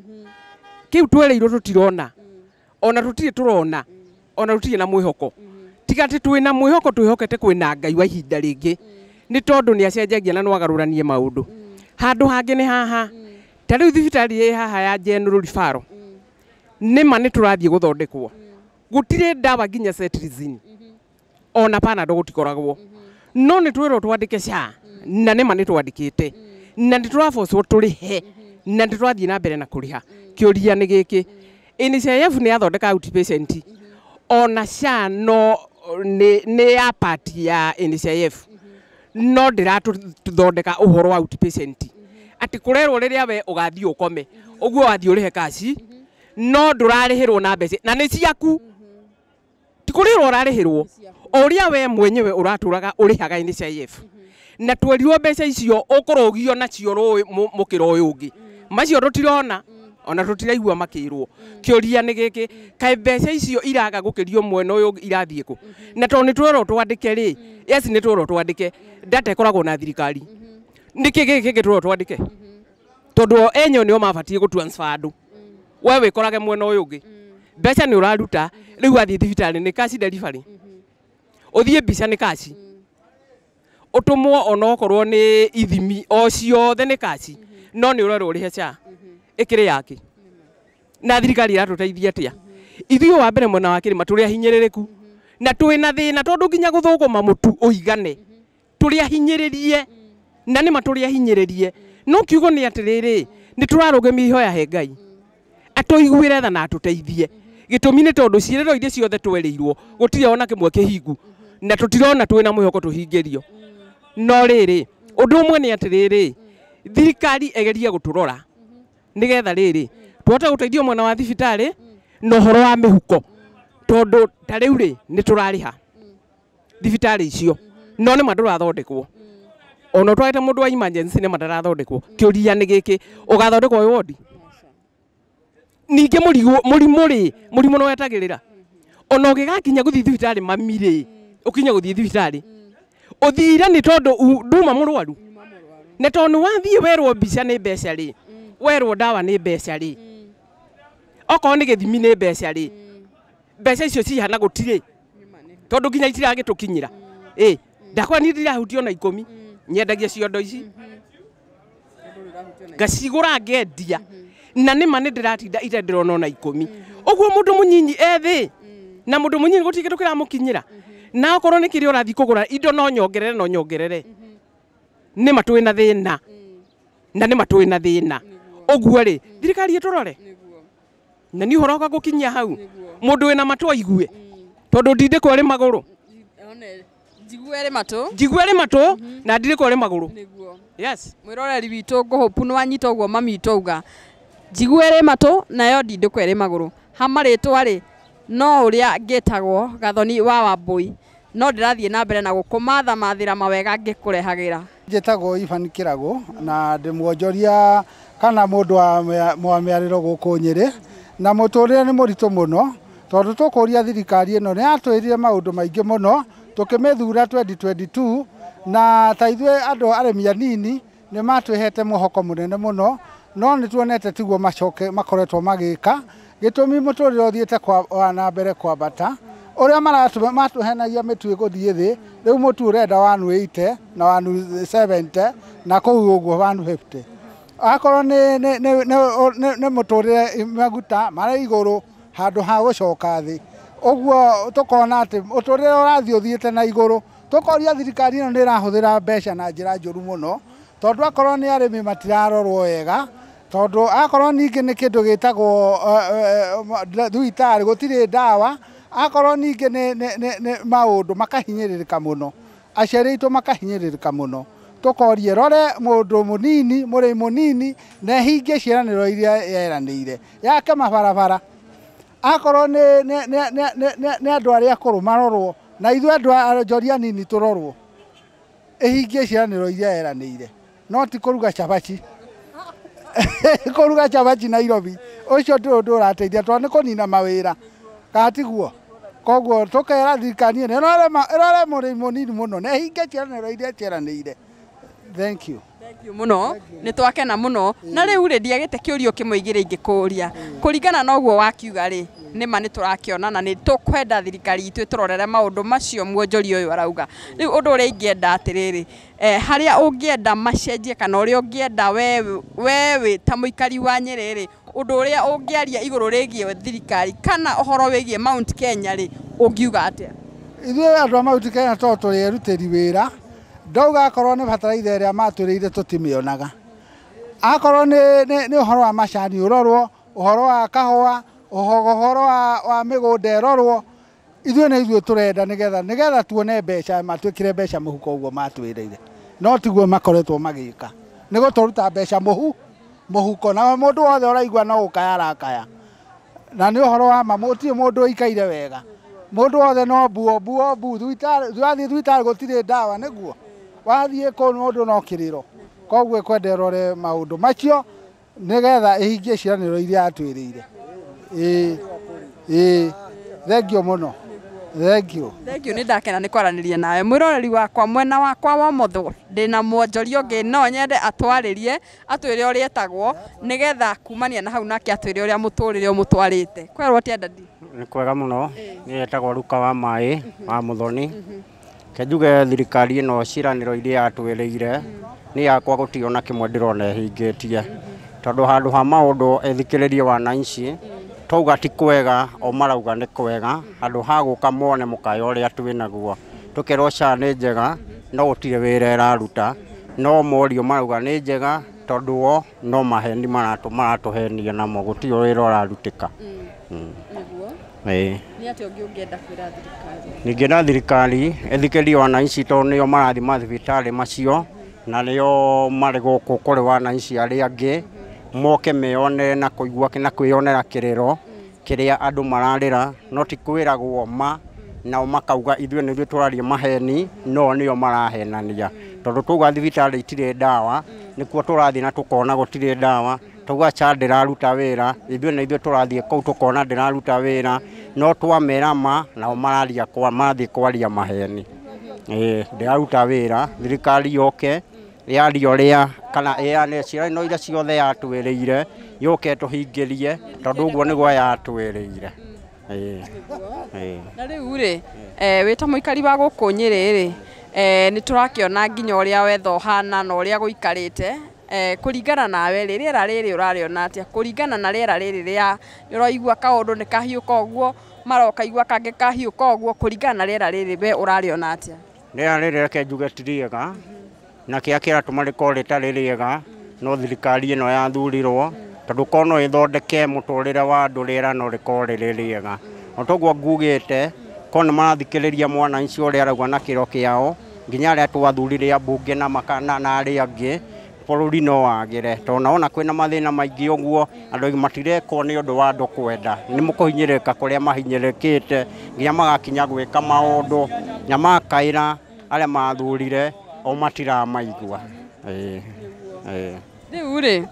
kiu twereirwo tutirona ona tutire turona ona tutire na mwihoko tigati twina mwihoko twihokete kwina Ngai wa ihinda ringi ni tondu ni acenjagia na nwagaruranie maundu handu hangi ni haha ta riu thibitari haha ya General Referral nima ni turathie guthondekwo gutire ndawa ginya cetirizine ona Panadol gutikoragwo no ni twirwo twandike SHA na nima ni twandikite na ni turaforce turihe na ni turathie na mbere na kuriha kiuria ni giki NHIF ni athondeka outpatient ona SHA no ni ya part ya NHIF no ndiratuthondeka uhoro wa outpatient ati kurerwo riria we ugathii ukome uguo wathii urihe kaci no ndurarihirwo na mbeca na ni ciaku ti kurirwo urarihirwo uria we mwenyewe uraturaga urihaga NHIF na twerirwo mbeca icio ukurogio nacio rui mukiro uyu ungi macio rutirona ona tutiraigua makirwo kiuria ni giki kai mbeca icio iraga gukirio mwena uyu irathie ku na to ni twero twandike ri yes ni twero twandike data ikoragwo na thirikari niki giki twero twandike tondu enyo nio mabatie gu transfer andu we wikorage mwena uyu ungi mbeca ni uraruta riu athie thibitari ni cash delivery uthie mbica ni cash utumwo ona okorwo ni ithimi o ciothe ni cash no ni urero urihe SHA ikire yake na thirikari iratuteithia atia ithio wa mbere mwena wa kirima turi ahinyiririku na twina thina tondu nginya guthuguma mutu uigane turi ahinyiririe na nima turi ahinyiririe no kiugo ni atiriri ni turarugamia ihoya he Ngai atuiguire tha na atuteithie gitumi ni tondu ciiriro iria ciothe twerirwo gutire ona kimwe kihingu na tutirona twina mwihoko tuhingirio no riri undu umwe ni atiriri thirikari egeria guturora nigetha riri tuhote guteithio mwena wa thibitari no horo wa mihuko tondu ta riu ri ni turariha thibitari icio no ni madurathondekwo ono twaite mundu wa emergency ni madarathondekwo kiuria ni giki ugathondekwo wodi ninge murimu no wetagirira ono gigakinya guthii thibitari mamire ukinya guthii thibitari uthira ni tondu nduma murwaru ne tondu wathie werwo mbica ni mbeca ri werwo ndawa ni mbeca ri oko ni githimi ni mbeca ri mbeca icio cihana gutire tondu nginya itiragitukinyira ndakwa ni ndirahutio na 10 nyendagia ciondo ici ngacigura ngendia na nima ni ndiratinda ite ndirona na 10 uguo mundu munyinyi ethi na mundu munyinyi gutingitu kiramukinyira na okorwo ni kiri urathi kugura indo no nyongerere nima twina thina na nima twina thina uguo ri thirikari iturore na ni horoka gukinyia hau mundu wina matu aigue tondu ndinde kwari maguru njiguere matu na ndinde kwari maguru yes mwiroreri witu nguhupu no anyita uguo mami touga njiguere matu nayo ndinde kwari maguru hamaritwa ri no uria ngitagwo Gathoni wa Wambui no ndirathie na mbere na gukumatha mathira mawega ngikurehagira njitagwo Ivan Kirago na ndimwonjoria kana mundu wa miariro guku Nyeri na muturire ni muritu muno tondu tukuria thirikari ino ni atwirire maundu maingi muno tukimithura 2022 na taithwe andu aremi anini ni matwihete muhoko munene muno no ni tuonete tiguo macoke makoretwo magika gitumi muturire uthiete kwa na mbere kwambata uria matuhenagia mitu iguthie thi riu mutu urenda 180 na 170 na kuu uguo 150 akorwo ni muturire maguta mara iguru handu ha gucoka thi uguo tukona ati muturire urathi uthiete na iguru tukoria thirikari ino ndirahuthira mbeca na njira njuru muno tondu akorwo ni arimi matirarorwo wega tondu akorwo ningi ni kindu gitagwo thuitari gutire ndawa akorwo ningi ni maundu makahinyiririka muno aciari itu makahinyiririka muno tukorie rore mundu munini muri munini na hingie ciaraniro iria yeranire yake mabarabara akorwo ni andu aria akuru marorwo na ithu andu ajoria nini turorwo ihingie ciaraniro iria yeranire no ti kuruga cabaci kuruga chavachi Nairobi ucio ndu urateithia twa ni kunina mawira katiguo koguo tukera thirikari ene rore muri munini muno ne hinge ciaraniro iria ciaranire. Thank you muno ni twakena muno na riu ri ndiagite kiurio kimuigire ingikuria kuringana na uguo wakiuga ri nima ni turakiona na ni tukwenda thirikari itu turorere maundu macio muonjori uyu arauga riu undu uri ingienda atiriri haria ungienda macenjie kana uri ungienda we ta muikari wa Nyeri undu uria ungiaria iguru rigie thirikari kana uhoro wigie Mount Kenya ri ungiuga atia? Ithuĩ andũ a Mount Kenya to tũrĩ erutĩri wĩra ndauga akorwo nĩ bataraitha ĩrĩa matwĩrĩire tũtimĩonaga, akorwo nĩ ũhoro wa macani ũrorwo, ũhoro wa kahũa, ũhoro wa mĩgũnda ĩrorwo, ithuĩ nĩ ithuĩ tũrenda nĩgetha tuone mbeca matwĩkĩre mbeca mũhuko ũguo matwĩrĩire, no tiguo makoretwo magĩka, nĩ gũtũruta mbeca mũhuko na mũndũ wothe ũraigua no gũkaya arakaya, na nĩ ũhoro wa ma mũtirĩ mũndũ ũikaire wega, mũndũ wothe no mbuo wathiĩ thibitarĩ gũtirĩ ndawa nĩguo wathiĩ kũu mũndũ no kĩrĩro, koguo kwenda ĩrore maũndũ macio nĩgetha ĩhingie ciĩranĩro iria atwĩrĩire. Thengio mũno. Thank you nĩ ndakena nĩ kwaranĩria nawe mwĩroreri wakwa mwena wakwa wa motho ndĩna mwonjoria ũngĩ no nyende atwarĩrie atwĩre ũrĩa etagwo nĩgetha kumania na hau nake atwĩre ũrĩa mũtũrĩre ũmũtwarĩte. Kwerwo atĩa dadi? Nĩ kwega mũno, nĩ etagwo Ruka wa Maĩ wa Muthoni. Kenjuge thirikari ĩno ciĩranĩro iria yatwĩrĩire nĩ yakwa gũtiona kĩmwe ndĩrona ĩhingĩtie, tondũ handũ ha maũndũ ethikĩrĩrie wananchi twauga ti kwega o marauga nĩ kwega, handũ ha gũka mone mũkaya ũrĩa twĩnaguo, tũkerwo SHA nĩ njega no gũtirĩ wĩra ĩraruta, no morio marauga nĩ njega tondũ o no maheni maratũhenia namo gũtirĩ wĩra ũrarutĩka. Nĩ atĩa ũngĩ ũngĩenda kwĩra thirikari? Ningĩenda thirikari ĩthikĩrĩrie wananchi tondũ nĩo marathi mathibitarĩ macio na nĩo marĩ gũkũ kũrĩ wananchi arĩa angĩ moke meone na kũigua na kwĩonera kĩrĩro kĩrĩa andũ mararĩra, no ti kwĩragwo ma nao makauga ithuĩ nĩthuĩ tũraria maheni no nĩo marahenania, tondũ tuga thibitarĩ itirĩ ndawa nĩkuo tũrathiĩ na tũkona gũtirĩ ndawa, tuga SHA ndĩraruta wĩra ithuĩ nĩthuĩ tũrathiĩ kũu tũkona ndĩraruta wĩra, no twamera ma nao marathiĩ kwaria maheni. Ndĩraruta wĩra, thirikari yoke yaria ũrĩa kana ĩane ciĩranĩro iria ciothe yatwĩrĩire yoke tũhingĩrie tondũ ũguo nĩguo yatwĩrĩire. Na rĩu rĩ wĩ ta mũikari wa gũkũ Nyeri rĩ nĩ tũrakĩona nginya ũrĩa wetha ũhana na ũrĩa gũikarĩte, kũringana nawe rĩ rĩera rĩrĩ ũrarĩona atĩa? Kũringana na rĩera rĩrĩ rĩa ũraigua kaũndũ nĩ kahiũka ũguo maroka igua kangĩ kahiũka ũguo, kũringana na rĩera rĩrĩ we ũrarĩona atĩa? Rĩera rĩrĩ reke njuge ti rĩega na kĩrĩa kĩratũma rĩkorwo rĩtarĩ rĩega no thirikari ĩno yathurirwo, tondũ korwo no ĩthondeke mũtũrĩre wa andũ rĩera no rĩkorwo rĩrĩ rĩega, no toguo ngugĩte korwo nĩ marathikĩrĩria mwananchi ũrĩa arauga na kĩro kĩao nginya arĩa twathurire ambunge na arĩa angĩ bũrũri no wagĩre, tondũ naona kwĩna mathĩna maingĩ ũguo andũ matirekwo nĩ ũndũ wa andũ kwenda, nĩ mũkũhinyĩrĩka kũrĩa mahinyĩrĩkĩte nginya magakinya gwĩka maũndũ na makaĩra arĩa mathurire o matiramaigua. Rĩu rĩ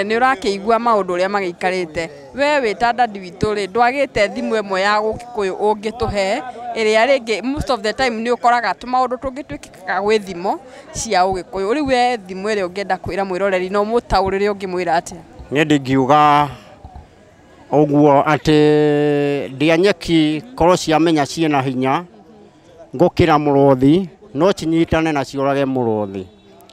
nĩ ũrakĩigua maũndũ ũrĩa magĩikarĩte, we wĩ ta dadi witũ rĩ ndwagĩte thimũ ĩmwe ya Gĩkũyũ ũngĩtũhe ĩrĩa rĩngĩ most of the time nĩ ũkoraga tũmaũndũ tũngĩ twĩkĩkaga gwĩ thimũ cia Ũgĩkũyũ, rĩu we thimũ ĩrĩa ũngĩenda kwĩra mwĩroreri no mũtaũrĩre ũngĩmwĩra atĩa? Niĩ ndingiuga ũguo atĩ ndĩa nyeki korwo ciamenya ciĩna hinya ngũkĩra mũrũthi no cinyitane na ciũrage mũrũthi,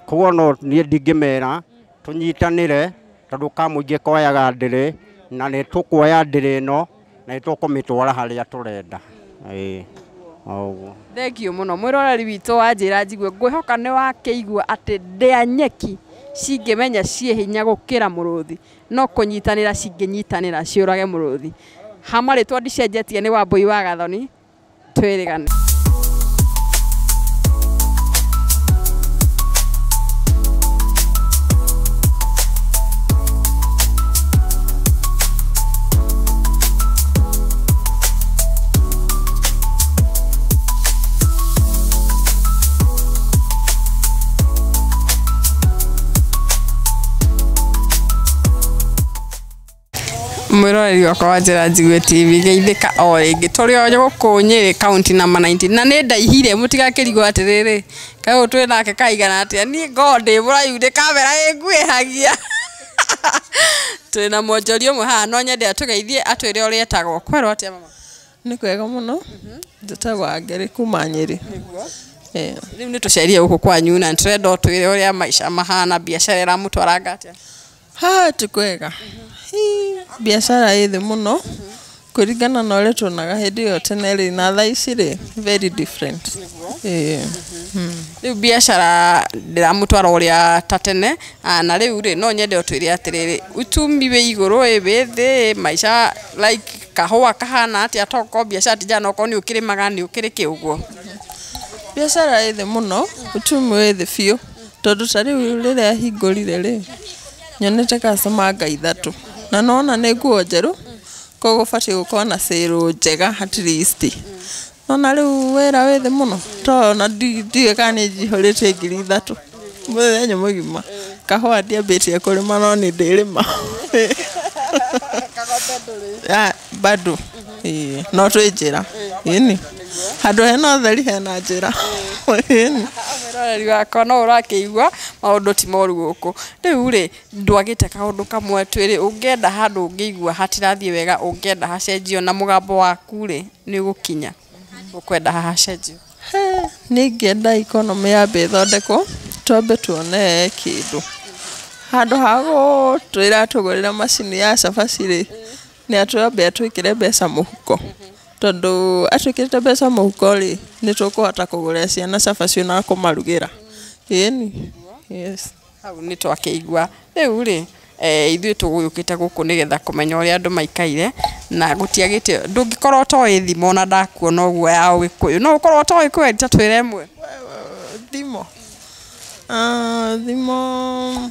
koguo no niĩ ndingĩmera tũnyitanĩre tondũ kamũingĩ koyaga ndĩrĩ na nĩ tũkuoya ndĩrĩ ĩno na nĩ tũkũmĩtwara harĩa tũrenda. Thengio mũno mwĩroreri witũ wanjĩra njigue, ngwĩhoka nĩ wakĩigua atĩ ndĩa nyeki cingĩmenya ciĩ hinya gũkĩra mũrũthi no kũnyitanĩra cingĩnyitanĩra ciũrage mũrũthi. Hamarĩtwa ndicenjetie nĩ Wambui wa Gathoni, twĩrĩgane. mwiroreri wakwa wa Njĩra Njiguĩ TV geithĩka o rĩngĩ tũrĩ o gũkũ Nyĩrĩ kaunti namba 19 na nĩ ndaihire mũtigakĩrigwo atĩrĩrĩ kaĩ twĩ nake kaigana atĩa niĩ ngoo ndĩ mũraihu ndĩ kamera ĩnguĩhagia twĩ na mwonjoria ũmwe haha no nyende atũgeithie atwĩre ũrĩa etagwo kwerwo atĩa mama nĩ kwega mũno njĩtagwo Angeri kuma Nyĩrĩ rĩu nĩ tũcerie gũkũ kwanyu na nĩtũrenda ũtwĩre ũrĩa maica mahana biacara ĩramũtwaranga atĩa haha ti kwega biacara ĩ thĩ mũno kũringana na ũrĩa tuonaga hĩndĩ ĩyo tene rĩ na thaa ici rĩ very different rĩu biacara ndĩramũtwara ũrĩa ta tene na rĩu rĩ no nyende ũtwĩre atĩrĩrĩ uchumi wĩ igũrũ wĩ thĩ maica like kahũa kahana atĩa toko biacara tijana okorwo nĩ ũkĩrĩmaga nĩ ũkĩrĩ kĩ ũguo biacara ĩ thĩ mũno uchumi wĩ thĩ biũ tondũ ta rĩu rĩrĩa hingũrire rĩ nyonete customer nga 3 na nona nĩ nguo njerũ koguo batiĩ gũkorwo na sale njega at least nona rĩu wĩra wĩ thĩ mũno tondũ ndiũĩ kana nĩ njihũrĩte 3,000 mũthenya mũgima kahũa ndiambĩtie kũrĩma no nĩ ndĩrĩma bado no twĩ njĩra ĩni handũ hena ũtheri hena njĩra mwĩroreri wakwa no ũrakĩigua maũndũ ti moru gũkũ rĩu rĩ ndwagĩte kaũndũ kamwe twĩrĩ ũngĩenda handũ ũngĩigua hatirathiĩ wega ũngĩenda hacenjio na mũgambo waku rĩ nĩ ũgũkinya ũkwenda hacenjio nĩ ingĩenda economy yambe ĩthondekwo twambe tuone kĩndũ handũ ha gũtwĩra tũgũrĩra macini ya cabaci rĩ nĩ atwambe atwĩkĩre mbeca mũhuko tondũ atwĩkĩrĩte mbeca mũhuko rĩ nĩ tũkũhota kũgũrĩra ciana cabaci na kũmarugĩra ĩni yes hau nĩ twakĩigua rĩu rĩ ithuĩ tũgũkĩte gũkũ nĩgetha kũmenya ũrĩa andũ maikaire na gũtiagĩte ndũngĩkorwo toĩ thimo na ndakuona ũguo ya Ũgĩkũyũ no ũkorwo toĩ kweri ta twĩre ĩmwe thimo thimo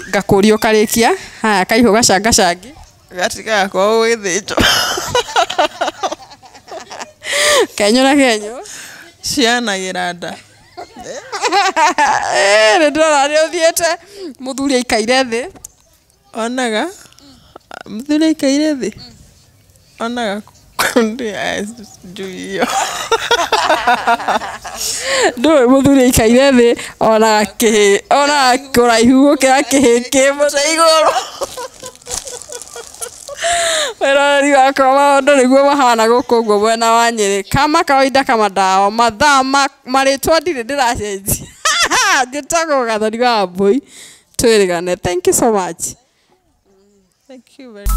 ngakũria ũkarĩkia haya kaihũ gacangacangi gatigaga kwa gũgĩthĩnjwo Kenyo na Kenyo cianagĩra nda nĩ ndĩrona nĩ ũthiĩte mũthuri aikaire thĩ onaga mũthuri aikaire thĩ onaga njuio ndũĩ mũthuri aikaire thĩ onaga kũraihu gũkĩra kĩhĩ kĩ mũtĩ igũrũ mwĩroreri wakwa maũndũ nĩguo mahana gũkũ ũguo mwena wa Nyĩrĩ kama kawaida kama dawa mathaa marĩtwa ndirĩ ndĩracenjia njĩtagwo Gathoni Wambui twĩrĩgane thank you so much thank you very